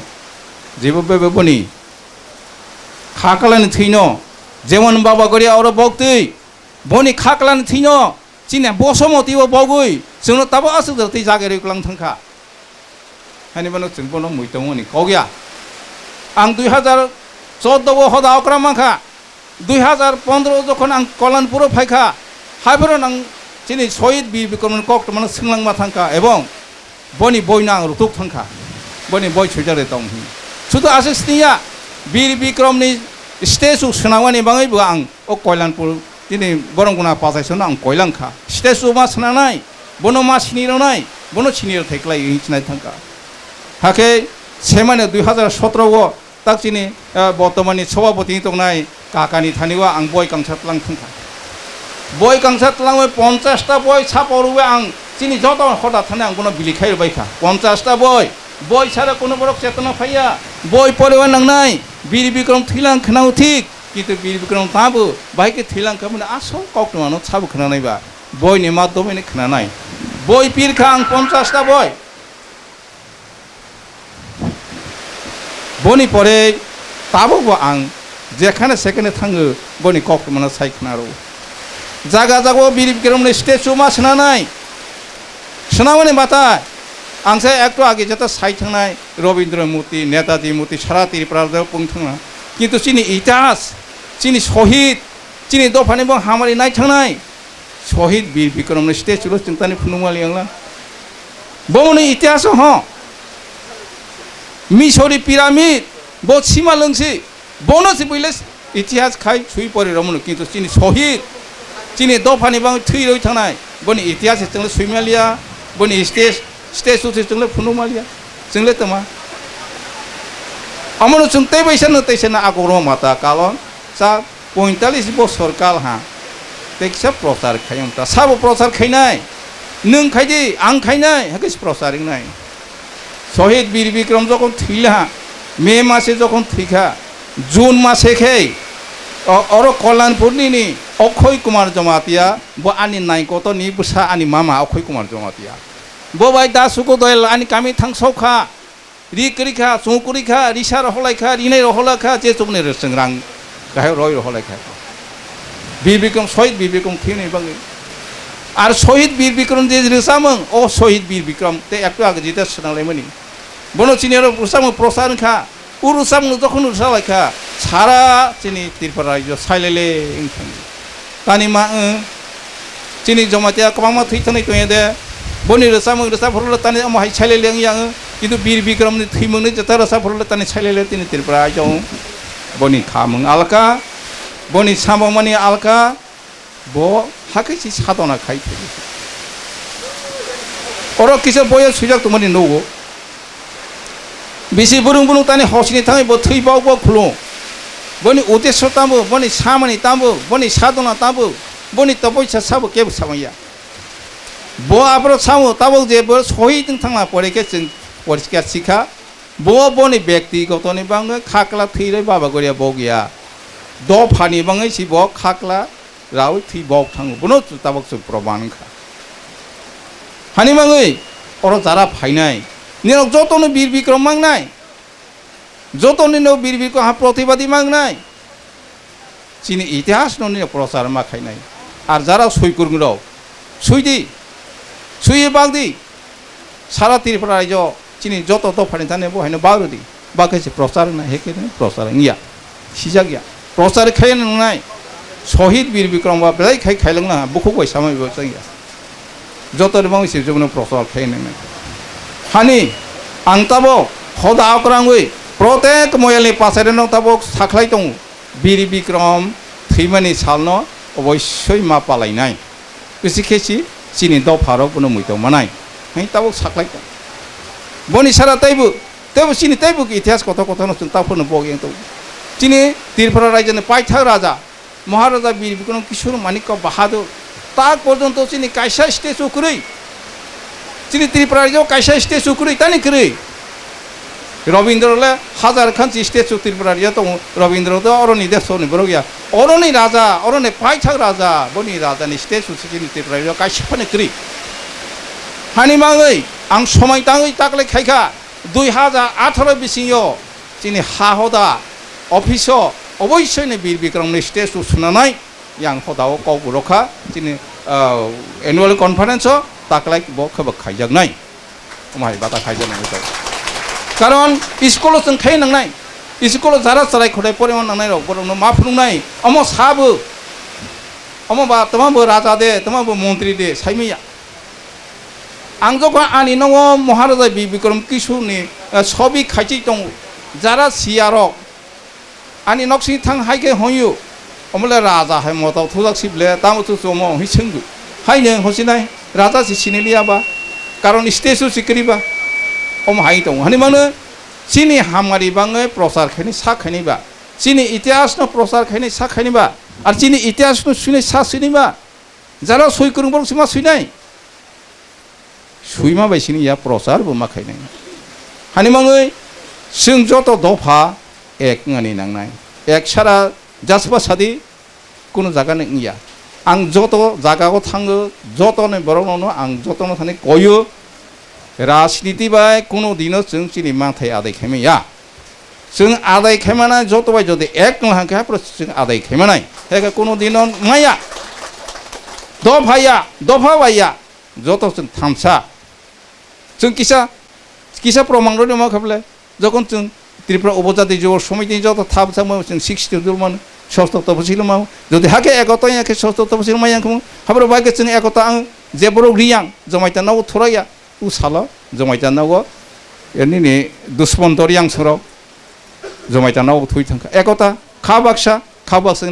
जेबो बेबो बनि खाकलानि थैनो जेमन बाबा गरि और बक्ति बनि खाकलानि थैनो चिने बसमतिबो बगै जोंनो ताबो आसुदर थै जागेरै क्लां थांखा हानिबानो जों बनो मुइतमनि कगिया आं 2014 हदा अक्रामाखा 2015 जखन आं कलानपुर फायखा हायफोर नां चिनि शहीद बीर बिक्रम कक्त माने सोंलांमा थांखा एवं बनि बयना रुतुक थांखा बनि बय छुजारे दं सुदु आसिस्तिया बीर बिक्रमनि स्टेचु सोनावानि बाङैबो आं अ कल्याणपुर दिनै बरंगुना पाजायसोनो आं कयलांखा स्टेचु मा सोनानाय बनो मा सिनिरनाय बनो सिनिर थैख्लाय हिचनाय थांखा हाके सेमाने 2017 ताक चिनि बर्तमाननि सभापति दंनाय काकानि थानिवा आं बय कांसातलां थांखा बय कांसातलाङै 50 टा बय सापरुवे आं चिनि जत हदा थाने आं बनो बिलिखाय बायखा 50 टा बय सारा कोनो बरक चेतना फाया बय परिवार नांनाय बीर बिक्रम थैलां खनाव ठीक किन्तु बीर बिक्रम ताबो बाइके थैलां खमने आसो कक्टमानो साबो खनानायबा बयनि माध्यमैनो खनानाय बय पिरखा आं 50 टा बय बनि परे ताबो आं जेखाने सेकेन्ड थाङो बनि कक्टमानो सायखनारो जागा जागो बीर बिक्रमनि स्टेचु मा सोनानै सोनामाने बाथाय आंसे एक आगे जत साइड थांनाय रवीन्द्र मूर्ति नेताजी मूर्ति सारा त्रिपुरा बुंनो थाङा किन्तु चिनि इतिहास चिनि शहीद चिनि दफानि बं हामारि नाय थांनाय शहीद बीर बिक्रमनि स्टेचुल चिंतानि फुनुमालि आंला बमनि इतिहास ह मिसरी पिरामिड बो सीमा लंसी बोनसी पहिले इतिहास खाइ सुई परि रमनु किन्तु चिनि शहीद चिनि दफानि बं थै रइ थांनाय बनि इतिहास जोंले सुइमालिया बनि स्टेचु जोंले फुनुमालिया जोंले तमा अमनो जों तै बैसन तैसन आगोर माता कालन सा 45 বছর काल हा तेक्सा प्रचार खायमता साबो प्रचार खायनाय नों खायदि आं खायनाय हाकिस प्रचारिं नाय शहीद बीर बिक्रम যখন थैला मे मासे যখন थैखा जून मासे खे और कल्याणपुरनि अक्षय कुमार जमातिया बो आनि नायकतो नि बुसा आनि मामा अक्षय कुमार जमातिया बो बाय दासुको दयल आनि कामि थांसौखा रिकरिखा चौकुरिखा रिसा रहलायखा रिनाय रहलाखा जे चुकने रसंग्रां गाहाय रय रहलायखा बीर बिक्रम शहीद बीर बिक्रम थैनाय बाङै आरो शहीद बीर बिक्रम जे रोसामों अ शहीद बीर बिक्रम ते एकटु आगे जिता सोनांलायमोनि बनो चिनियारो रोसामों प्रसारखा उरुसामों जखन रोसालायखा सारा चिनि त्रिपुरा राज्यो साइलेले इंथां तानि मा चिनि जमातिया कबांमा थैथानाय तोय दे बनि रोसामों रोसाफोरल तानि अमहाय साइलेले यां किन्तु बीर बिक्रमनि थैमोंनि जता रोसाफोरल तानि साइलेले तिनि त्रिपुरा राज्यो बनि खामों अलका बनि साममानि अलका बो हाकिसि साधना खायथे और किसे बय सुजाक तुमनि नगो बिसि बुरुं बुरुं तानि हसनि थाङै बो थैबावबो खुलुं बनि उद्देश्य ताबो बनि सामनि ताबो बनि साधना ताबो बनि तपस्या साबो केबो सामया बो आब्रो सामो ताबो जेबो शहीद थांना परेके जों परिस्कार सिखा बो बनि व्यक्तिगतनि बाङै खाकला थैरै बाबा गरिया बो गया द फानि बाङै सिबो खाकला राव थी बक थाङो बनो ताबक जों प्रमाण खा हानि बाङै और जारा फाइनाय निरक जतनो बीर बिक्रम मांगनाय जतनो नो बीर बिक्रम हा प्रतिबादी मांगनाय चिनि इतिहास ननि प्रचार मा खायनाय आर जारा सयकुरगो सुइदि सुइ बागदि सारा त्रिपुरा राज्य चिनि जत दफानि थाने बहायनो बारुदि बाखायसे प्रचार ना हेके प्रचार निया सिजा गया प्रचार खायन नंनाय शहीद बीर बिक्रम बा बेलाय खाय खायलंना बुखौ बैसामै बसैया जतर बां से जबनो प्रचार खायन हानि आं ताबो खदा अक्रांगै प्रत्येक मयलनि पासारेनो ताबो साख्लाय दं बीर बिक्रम थैमानि सालनो अबयस्सय मा पालायनाय बिसिखेसि चिनि दफारो बनो मैतो मानाय हाय ताबो साख्लाय बनि सारा ताइबो तेबो चिनि ताइबो इतिहास कथा कथा न चिंता फनो बगें तो चिनि त्रिपुरा राज्यनि पाइथा राजा महाराजा बीर बिक्रम किशोर मानिक बाहादुर ताक पर्यन्त चिनि कायसा स्टेचु कुरै चिनि त्रिपुरा राज्य कायसा स्टेचु कुरै तानि कुरै रवीन्द्रले हाजार खानसि स्टेचु त्रिपुरा राज्य दं रवीन्द्र तो अरनि देशनि बर गया अरनि राजा अरनि पाइथा राजा बनि राजानि स्टेचु चिनि त्रिपुरा राज्य कायसा फने कुरै हानि माङै आं समाय ताङै ताकले खायखा 2018 बिसिङो चिनि हाहदा अफिस अवश्य बीर बिक्रमनि स्टेचु सुनानै yang hodaw kau buroka चिनि एनुअल कन्फारेन्स ताकलाय बो खबक खायजागनाय माय बाता खायजानाय कारण स्कुल जों खाय नांनाय स्कुल जारा सराय खदाय परिमान नांनाय रक बरनो मा फुंनाय अम साबो अम बा तमाबो राजा दे तमाबो मन्त्री दे साइमिया आं जखा आनि नङ महाराजा बीर बिक्रम किशोरनि सबि खायचि दं जारा सियारक आनि नक्सि थां हायके होयो अमले राजा है मताव थुजाक सिबले तामथु जमो हिसंगु हायनो हसिनाय राजा सिसिनेलियाबा कारण स्टेचु सिकरिबा अम हाय दं हानि माने चिनि हामारि बाङै प्रचार खायनि सा खायनिबा चिनि इतिहास न प्रचार खायनि सा खायनिबा आर चिनि इतिहास न सुनै सा सुनिबा जारा सयकुरुं बर सिमा सुइनाय सुइमा बायसिनि या प्रचार बुमा खायनाय हानि माङै जों जत दफा एक ngani नांनाय एक सारा जासबा सादि कोनो जागा नंगिया आं जत जागाखौ थाङो जतनो बरनो आं जतनो थाने कयो राजनीति बाय कोनो दिनो जों चिनि माथाय आदाय खायमाया जों आदाय खायमाना जत बाय जदि एक नहाखा जों आदाय खायमानाय हेका कोनो दिनो माया दफा बाया যত जों थामसा जों किसा प्रमाण दङ मा खाबले যখন जों त्रिपुरा उपजाति जौर समिति যত थामसा जों 60 दलमोन 60 तपसिल मा যদি হাকে একতা একে 60 तपसिल मा याखौ हाब्रो बागे जों एकता आं जेबरो रियां जमाइता नाव थराया उ साला जमाइता नाव एनि दुश्मन दरियां सराव जमाइता नाव थुइ थांखा एकता खाबाक्सा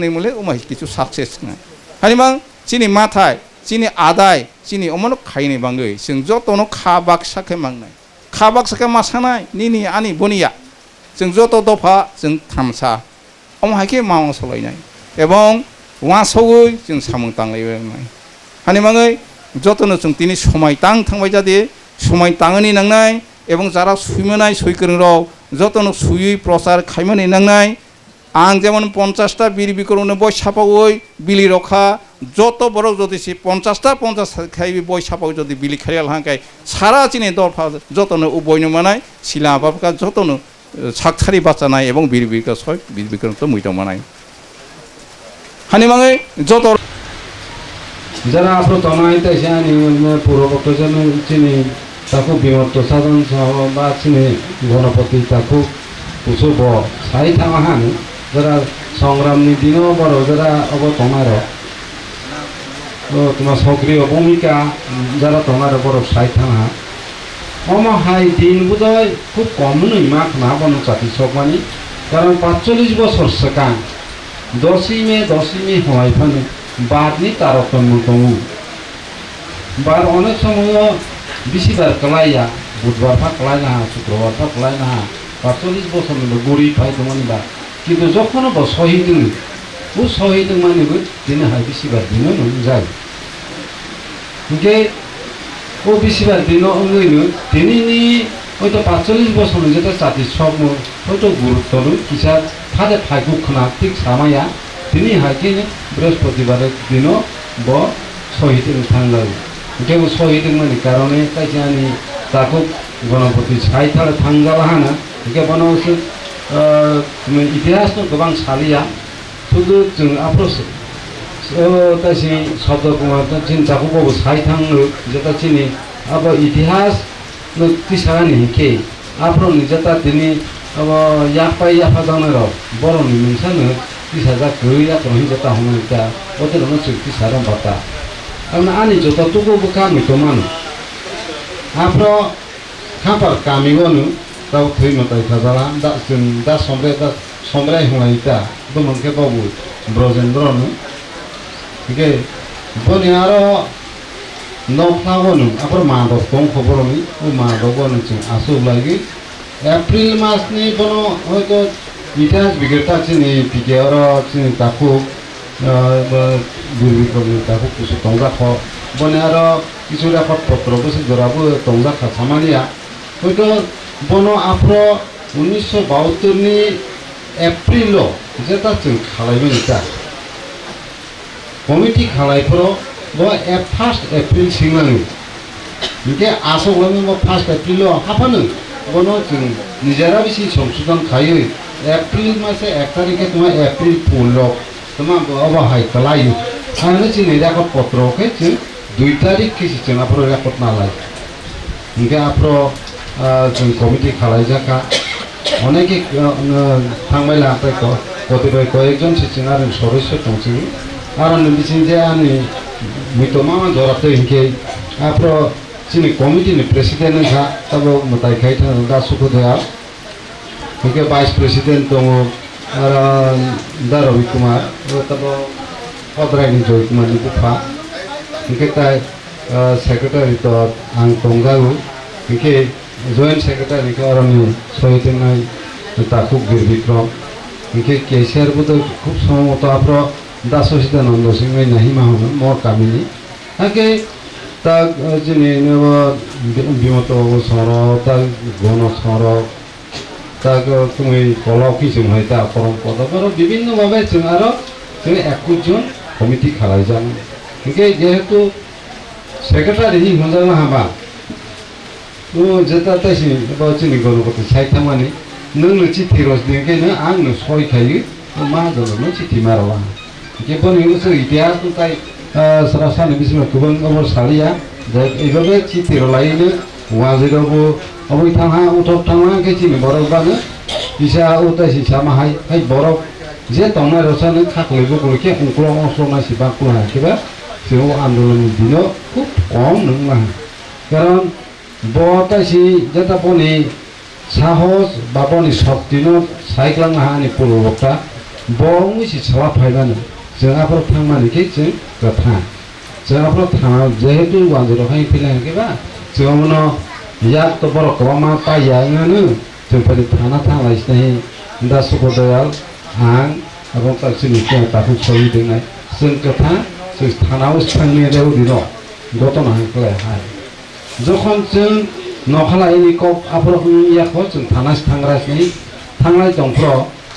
नै मुले उमा किछु सक्सेस ना हानिमा चिनि माथाय चिनि आदाय चिनि अमनो खाइने बांगै जों जतनो खाबाक्साखे मांनाय खाबाक्साखे मासानाय निनि आनि बनिया जों जत दफा जों थामसा अमहाके मावं सलायनाय एवं वासौै जों सामं तांलायबाय हानिमाङै जतनो जों तिनि समाय थांबाय जादे समाय ताङनि नांनाय एवं जारा सुइमनाय सैकरराव जतनो सुयै प्रचार खाइमनि नांनाय आं जेमन 50टा बीर बिक्रमनो बय सापावै बिलि रखा যত বড় যদি 50টা 50 খাইবি বই সাপাও যদি বিলি খাইয়াল হাঁকাই সারা চিনে দরফা যতনো উবয়নো মানায় শিলা বাপকা যতনো সাকছারি বাঁচানায় এবং বীর বিক্রম তো মুইতো মানায় হানিমাঙে যত যারা আপনি তনাইতে জানি পূর্ববক্ত জন চিনি তাকু বিমর্ত সাধন সহ বা চিনি গণপতি তাকু পুষব সাই থামাহান যারা সংগ্রামনি দিনও বড় যারা অবতনার তোমার সক্রিয় ভূমিকা যারা তোমার বড় সাই থামা অমহাই দিন বোধহয় খুব কম নই মাখ না বন জাতি সবমানি কারণ 45 বছর সেকান 10 মে হওয়াই ফানে বাদনি তারতম্য দমু বার অনেক সময় বিসিবার কলাইয়া বুধবার ফা কলাই না শুক্রবার ফা কলাই না 45 বছর গুড়ি ফাই দমনি বা কিন্তু যখন শহীদ ও শহীদ মানিব দিনে হয় বিসিবার দিন যায় ওকে ও বিসিবার দিন অঙ্গইনো দিনই হয়তো 45 বছর যেটা জাতি সব হয়তো গুরুত্ব কিসা ফাদে ফাইকু খনা ঠিক সামায়া তিনি হাইকে বৃহস্পতিবারের দিন ব শহীদ থাকলাম ওকে শহীদ মানে কারণে তাই জানি তাকে গণপতি সাই থালে থাঙ্গালা হানা ওকে বনবসে ইতিহাস তো গোबां সালিয়া শুধু जों আপ্রোচ তাই শব্দ চিন চাকুবাবু সাই থাংनो যেটা চিনি अब ইতিহাস তিসানি কে আপ্রো নিজেটা তিনি अब याफाय याफा जानार बर'नि मोनसानो तिसाजा गैया रहि जेता हमता ओतेरनो चुक्ति सारम बाता आमना आनि जता तुगो बुका मितमान आप्रो खापर कामिगोनु ताव थै मताय थाजाला दा जों दा समराय हुनायता दमनके बाबु ब्रजेन्द्रनो के बनियारो नफ्लागोनु आप्रो मादो दं खबरनि ओ मादोगोनु जों आसु लागि एप्रिल मासनि बनो हयतो इतिहास बिगेरता चिनि पिकेर चिनि ताकु बिरबिक्रमनि ताकु कुसु तंजाख बनियार किछु रेकर्ड पत्र बसे जराबो तंजाखा सामानिया हयतो बनो आप्रो 1972 नि एप्रिल जेता जों खालायबाय दा कमिटि खालायफोर ब 1 एप्रिल सिंलाङो इके आसगलाङो ब 1 एप्रिल हाफानो बनो जों निजारा बेसि संशोधन खायो एप्रिल मासे 1 तारिखे तुम्हारा एप्रिल 15 तुम्हारा अबहाय कलायो आने चिनि रेकर्ड पत्र के जों 2 तारिख के जों आप्रो रेकर्ड नालाय इनके आप्रो जों कमिटि खालाय जाका अनेके थांबायला ताइको कतिपय कयेकजन सिसिं आरो सदस्य दंसै आरो बिसिं जे आनि मितमा जराते इनके आप्रो चिनि कमिटि नि प्रेसिडेंट था तब मताय खाइथा दा सुखदया इनके वाइस प्रेसिडेंट दङ आरो दा रवि कुमार तब अद्रायनि जय कुमार नि बुफा इनके ताय सेक्रेटारि तो आं दंगाउ इनके जॉइंट सेक्रेटारि के अरनि सहितनाय ताकु बीर बिक्रम इनके केसीआर बुद खूब सममत आप्रो दा सचिदानंद सिंह नाही माहोन मोर कामिनि आके ता जिनि नव बिमत सर ता गण सर ता तुमि कलकी जों हायता परम पदपर विभिन्न भाबे जों आरो जों 21 जन कमिटि खालाय जान इनके जेहेतु सेक्रेटारि हि होजाना हाबा ओ जेता तासि बा जिनि गणपति साइथामानि नोंनो चिठि रजनिकेनो आंनो सय खायो मा दनो चिठि मारला इके बनि जों इतिहास ताय sarasan bisma kubang abor salia dan ibabe citi lainnya wajib abu tangha utop tangha ke cini borok bana bisa utai si sama hai borok je tongna rosan khak lego kulke ungkulong osona si bakula kiba sio andolan dino খুব কম নংলা কারণ বতা si jata poni sahos baboni shakti-no saiklang hani purwokta bong si salah phaibana जों आपरो थांमानि के जों गथा जों आपरो थांना जेहेतु वानजरो हाय फिलाय केबा जों मनो याक तो बर कमा पायाङानो जों पनि थाना थांलायसनै दा सुखदयाल आं এবং তার চিনিকে তাকু ছবি দেনাय जों गथा जों थानाव थांने देउ दिनो घटना हाय हाय যখন जों नखालायनि कप आपरो याखो जों थाना थांग्रासनि थांलाय दंफ्र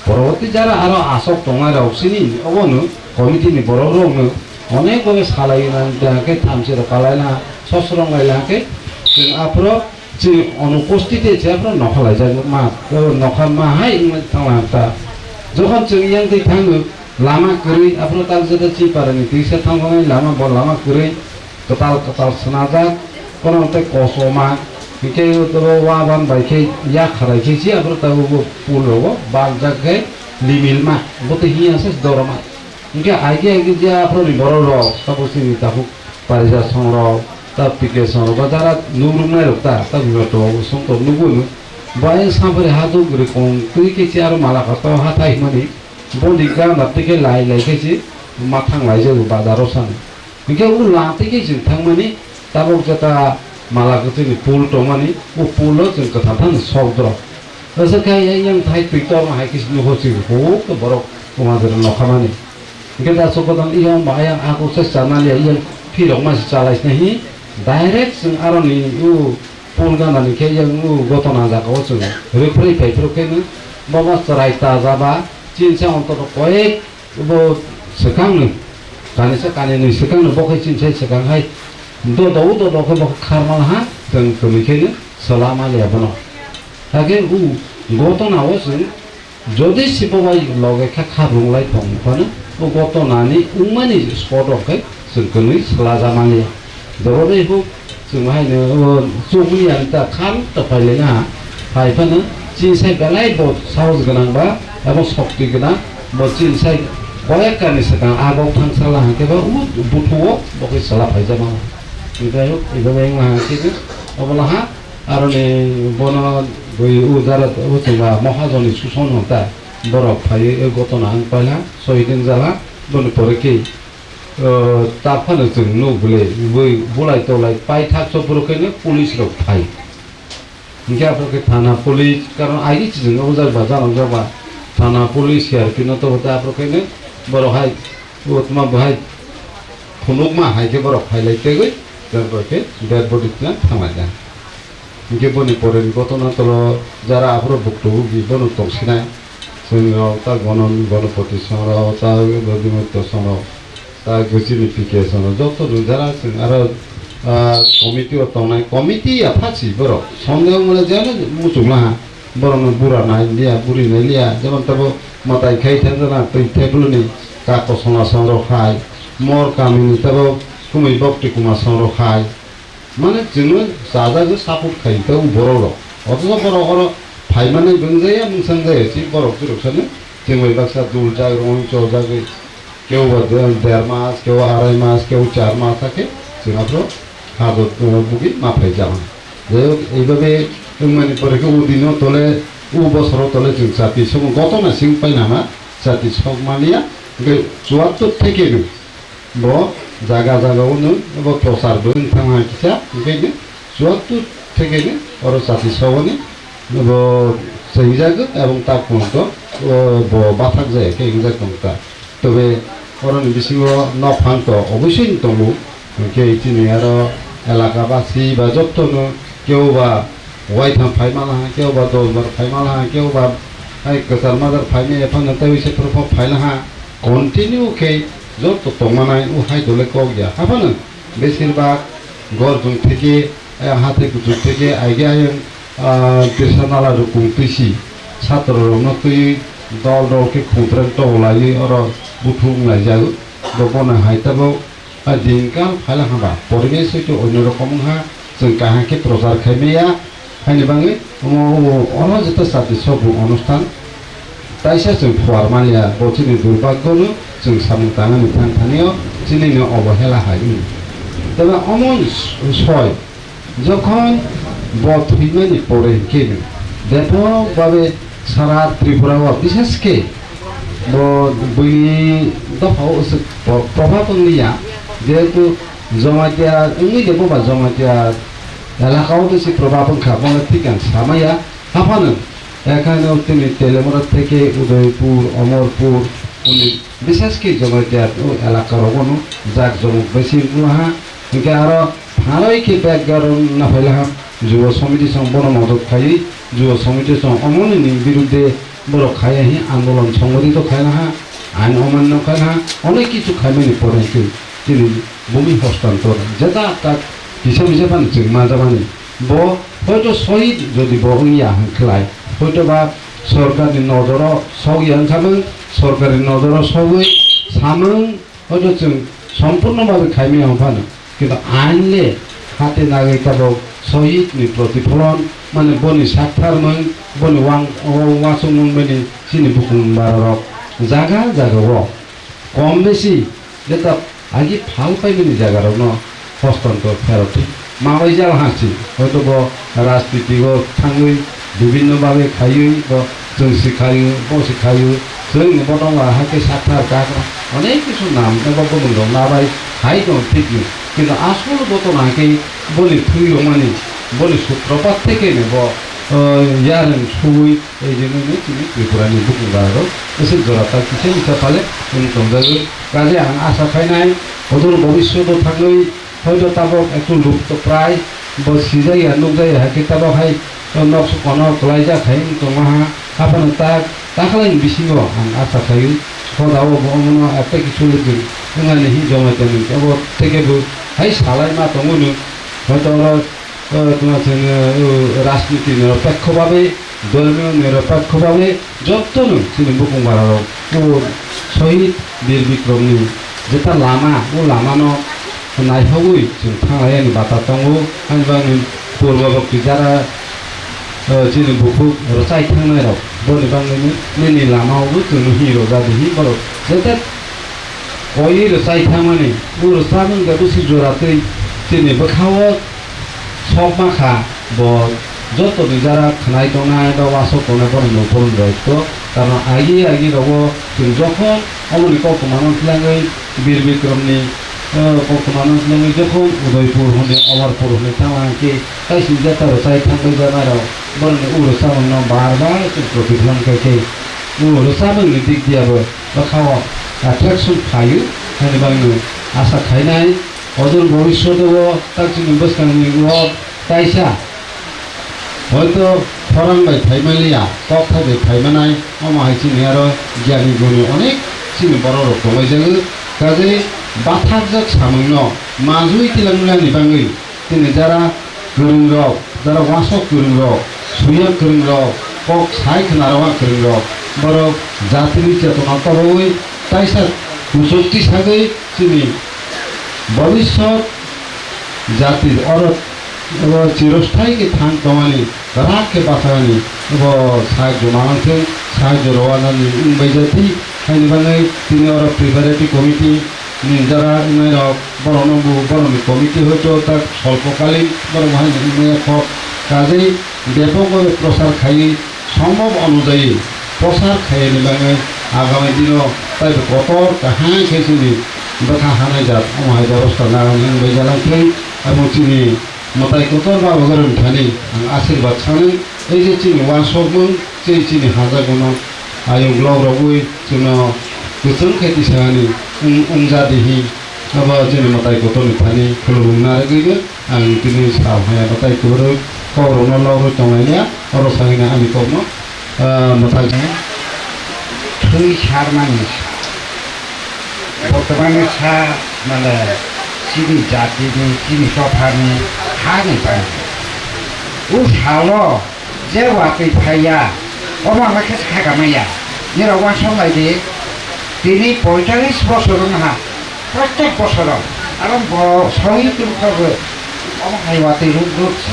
পরবর্তী যারা আরো আসক তোমার অক্সিনি অবনু কমিটিনি বড় রংনো অনেকভাবে সালাইনাকে থামছে কালাইনা সসরঙ্গাইলাকে जों आपरो जे अनुपस्थिति जे आपरो नखालाय जाय मा नखाल मा हाय थांलाता যখন जों यांगै थाङो लामा गरै आपरो ताल जेदा चि पारानि दिसा थांगाय लामा ब लामा गरै कताल सनाजा कोनते कसमा के तो वाबान बाइके या खराइके जी आपरो ताबो पुलो बाल जाके लिमिलमा बते हिया से दरमा इनके आगे जे आपरो बरो ताबो सिनि ताबो पारिजा संरो ता पिके संरो बाजारा नुरुमनाय रक्ता ता बिबतो संतो नुगुनु बाय साबरे हादो गरे कोन तुइके छि आरो माला खत हाथाय मनि बदि गाना तिके लाय के छि माथां लाय जे बाजारो सान इनके उ लातिके जों थांमनि ताबो जता माला गतिनि पुल टमानि उ पुलो जों कथाथान सौद्र असकाय yang थाय ट्विटर मा हाय किस नुहोसि हो तो बरो कुमाजर नखामानि गेदा सपदन इयां माया आको से जानाले इयां फिरक मा चालाइस नहीं डाइरेक्ट जों आरनि उ पुल गानानि के yang उ गतना जागाव जों रिफ्रै फाइफ्रकेनो बाबा सरायता जाबा चिनसा अन्तत कयेक बो सकांनो कानिसा कानिनि सकांनो बखै चिनसा सकांहाय दो के बख खारमाल हा जों कमिखेनो सलामा लेबनो हागे उ गतनाव जों जदि सिपबाय लगे खारुंलाय थंफानो उ गतनानि उमानि स्पटके जों कनै सलाजामानि दरदे हु जों हायनो चौगुलियान ता खान तफायलेना हायफानो चिनसाय गलाय ब साहस गोनांबा एबं शक्ति गोनां ब चिनसाय कयेकानि सकां आगौ थांसाला हाकेबा उ बुथुओ बखै सला फायजामा इबायो इबाय माहासिनो अबलाहा आरने बन गय उजारा उतुबा महाजनी सुसन होता बरफ फाय गतना आं पाला सहिदिन जाला बन परके ताफानो जों नुबले बै बुलाय तलाय पाय थाक्स परकेनो पुलिस रक फाय इनके आपके थाना पुलिस कारण आइदि जों उजारबा जानां जाबा थाना पुलिस यारपिनो तो होता आपकेनो बरहाय उतमा बहाय खुनुकमा हायके बरफ फायलायते गय के डेड बडी थांलाया इनके बनि परेन गतना तलो जारा आपरो भुक्तभोगी बनु तंसिनाय जोंनाव ता गणपति संग्रह ता बदिमत्त संग्रह ता गोचिनिफिकेशन जत जारा जों आरो कमिटी तंनाय कमिटी आफासि बर संदेह मोले जानो मुसुला बरनो बुरा नाय लिया बुरि नाय लिया जेमन तबो मताय खाय थांजना तै टेबलनि का कसना संग्रह खाय मोर कामिनि तबो कुमै बक्ति कुमा संग्रह खाय माने जोङो जाजाजो सापर्ट खायखौ बर'ल' अथच बर'खौ फाइमाने गंजाया मुंसां जायो जि बर'ख जुरखसानो जों बाक्सा दुल जाग रङ ज' जागै केउ 1.5 मास केउ 2.5 मास केउ 4 मास থাকে जोंहाफ्रो हादत बुगि माफाय जामा जे এইভাবে মানে পরেকে উদিনো তলে উ বছর তলে जों জাতি সম গতনা সিং পাইনামা জাতি সকমানিয়া 74 থেকে ब जागा जागावनो एबा प्रसारबो थांना किसा बेनो 74 থেকেनो अर जाति सवनि ब सैजागो एबं ता पन्त ब बाथाक जाय के इंजा कोनता तबे अरनि बिसिङो न फान्त अबश्य दंबो के इतिनि आरो एलाकाबासि बा जत्तनो केउबा वाइथाम फाइमाला केउबा 10 बार फाइमाला केउबा आइ कसार मादार फाइमे एफान तैसे प्रफ फाइलाहा कन्टिन्यू के যত তমানায় ও হাই দলে কক গিয়া হাবানো বেশিরভাগ গরজুং থেকে হাতে গুজুর থেকে আইগে আইন তেরসানালা রকম পিসি ছাত্র রমনা তুই দল দলকে খুঁতরেন টলাयो আর বুথুমলাই যাও বনে হাইতাবো দিনকাল ফাইলা হাবা পরিবেশ হইতে অন্যরকম হা जों काहाके प्रचार खायनाया हायनि बाङै अनो जेता साथि सब अनुष्ठान ताइसा जों फुवारमानिया बचिनि दुर्भाग्यनो जों सामताना मिथान थानियो जिनिनो अवहेला हायो तबे अमन सय যখন বথইমানি পড়ে কেনে ব্যাপকভাবে সারা ত্রিপুরা বিশেষকে বইনি দফাও প্রভাব নিয়া যেহেতু জমাতিয়া এমনি দেবো বা জমাতিয়া এলাকাও বেশি প্রভাব খাবো ঠিক আছে সামাইয়া হাফানো এখানেও তিনি তেলেমরা থেকে উদয়পুর অমরপুর উনি বিশেষ কি জমাতিয়া এলাকার কোনো যাক জমক বেশি হা ইনকে আরো ভালোই কি ব্যাকগ্রাউন্ড না ফেলা যুব সমিতি সঙ্গে বড় মদত খাই যুব সমিতির সঙ্গে অমনিনি বিরুদ্ধে বড় খাই আন্দোলন সংগঠিত খাই না আইন অমান্য খাই না অনেক কিছু খাইমেনি পড়ে তিনি ভূমি হস্তান্তর যেটা তাক হিসাব হিসাবানি जों मा जाबानि হয়তো শহীদ যদি বইয়া হাঁকলায় হয়তো বা সরকারি নজরও সগিয়ান সামোন সরকারি নজরও সগই সামোন হয়তো जों সম্পূর্ণভাবে খাইমে হফানো কিন্তু আইনলে হাতে নাগে কাবো শহীদনি প্রতিফলন মানে বনি সাক্ষারমন বনি ওয়াসুমন মানে চিনি বুকুমবারক জায়গা জায়গাও কম বেশি যেটা আগে ভাল পাইবেনি জায়গারও ন হস্তান্তর ফেরত মাবাই জাল হাসি হয়তো রাজনীতিক থাঙ্গই বিভিন্নভাবে খাইই जों শিখাইও শিখাইও जों বটংলা হাতে সাক্ষার কাকরা অনেক কিছু নাম এবার বলুন দं নাবাই হাই দं ঠিক কিন্তু আসল ঘটনাকে বলি থুইও মানে বলি সূত্রপাত থেকে নেব ইয়ারেন সুই এই জন্য তিনি ত্রিপুরানি বুকুবারও এসে জোড়াতা কিছু মিথ্যা পালে উনি তন্দায় কাজে আশা খাইনাই অদূর ভবিষ্যৎও থাকলেই হয়তো তাবক একটু লুপ্ত প্রায় সিজাই নুক যাই হাকে তাবক হাই নকশ কন কলাই যাখাই তোমাহা আপনার তাখালাই বিসিও আं আশা খাই সদাও মন একটা কিছু जोंहानि जमायतानि अब থেকেबो हाय सालाय मा दङनो হয়তো जोङो राजनीति निरपेक्षভাবে ধর্মীয় নিরপেক্ষভাবে যতনো তিনি বুকুমারাও শহীদ বীর বিক্রমনি যেটা লামা ও লামানো নাইহগৈ जों थांनायनि बाथा दङ आंनि पूर्वबर्ती যারা যিনি বুকু রচাই थांनायाव বনি बांनि नेनि लामावबो जों हिरो जादों बर जेता ओइ रचाय थांमानि उरसामन गाबुसि जरातै दिनै बखाव सब माखा ब যত যারা খানাই দনায় বা ওয়াসক দনায় বড় নফল রইতো কারণ আগে রব যখন অমনি কল্পমান ফিলাঙ্গই বীর বিক্রমনি কল্পমান ফিলাঙ্গই যখন উদয়পুর হনে অমরপুর হনে থামাকে তাই সিজাতা রচাই থাকবে জানারাও বড় উরসামন বারবার প্রতিফলন করে উরসামন দিক দিয়াবো বখাव attraction খায়ু hani bangno asa khainai অদূর ভবিষ্যতেও তার চিনি বসকানি তাইসা হয়তো ফরাংবাই থাইমালিয়া কক থাইবে থাইমানাই অমাহাই চিনি আরো জ্ঞানী গুণী অনেক চিনি বড় রকমাই যাগো কাজে বাথাক যাক সামন্য মাজুই তিলাংলানি বাঙ্গই তিনি যারা গোरों রক যারা ওয়াসক গোरों রক সুইয়া গোरों রক কক সাই খনারওয়া গোरों রক বড় জাতির চেতনা তবই তাইসা কুশক্তি সাগৈ চিনি ভবিষ্যৎ জাতির অরত চিরস্থায়ীকে থান তমানি রাখকে বাঁচানি সাহায্য মানাতে সাহায্য রওয়ানানি উনবাই জাতি খাইনি বাঙাই তিনি অর প্রিপারেটরি কমিটি যারা বড় নম্বু বড়নি কমিটি হয়তো তার স্বল্পকালীন বড় মহানি কাজেই ব্যাপকভাবে প্রসার খাই সম্ভব অনুযায়ী প্রসার খাইনি বাঙাই আগামী দিনও তাই কতর কাহাই খেয়েছিনি দেখা হানাই যাত অমায় ব্যবস্থা লাগানি উনবাই জালাंखै এবং চিনি মতাই কতর বা গরম থানি আশীর্বাদ সানি এই যে চিনি ওয়ানসকমोन যে চিনি হাজাগুনো आयं ग्लौरावै जोंनो गोथों खायथि सानि उंजादिहि माबा जोंनि मताय गथ'नि थानि खुलुमनारगैबो आं दिनै सावहाया मताय गुरु कौरवनो लावरो दंनाया अर सागिना आंनि कौनो मताय थै सारनानै बर्तमान सा माने सिनि जातिनि सिनि सफानि हानि पाय उ सालो जे वाकै फाया অমাকে খাগামাইয়া নিরাওয়া সবাই দিয়ে তিনি 45 বছর না প্রত্যেক বছর আরো সঙ্গীতভাবে অমাহাই ওয়াতি রূপ ধরছে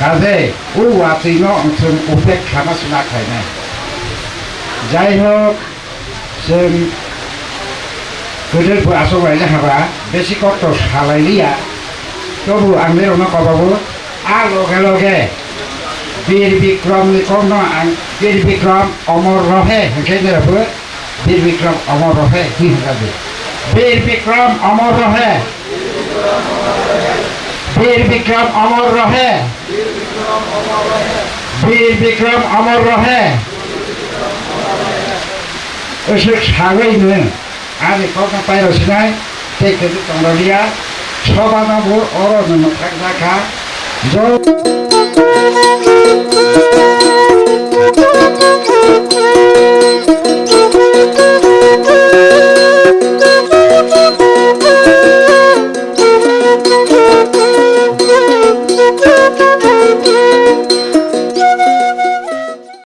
কাজে ও ওয়াতি অঞ্চল উপেক্ষা মাছ না খায় না যাই হোক जों गोदोरखौ आस'बायनो हाबा बेसे खस्थ' सालायलिया तबु आं बेयावनो कबाबो लगे लगे बीर बिक्रमनि कौन आं बीर बिक्रम अमर रहे ओंखायनोबो बीर बिक्रम अमर रहे होनगाबो बीर बिक्रम अमर रहे बीर बिक्रम अमर रहे बीर बिक्रम अमर रहे Usuk sagainya, ada kau ngapain rasanya? Teknik tanggalia, Choba nabur orang menukar nakha,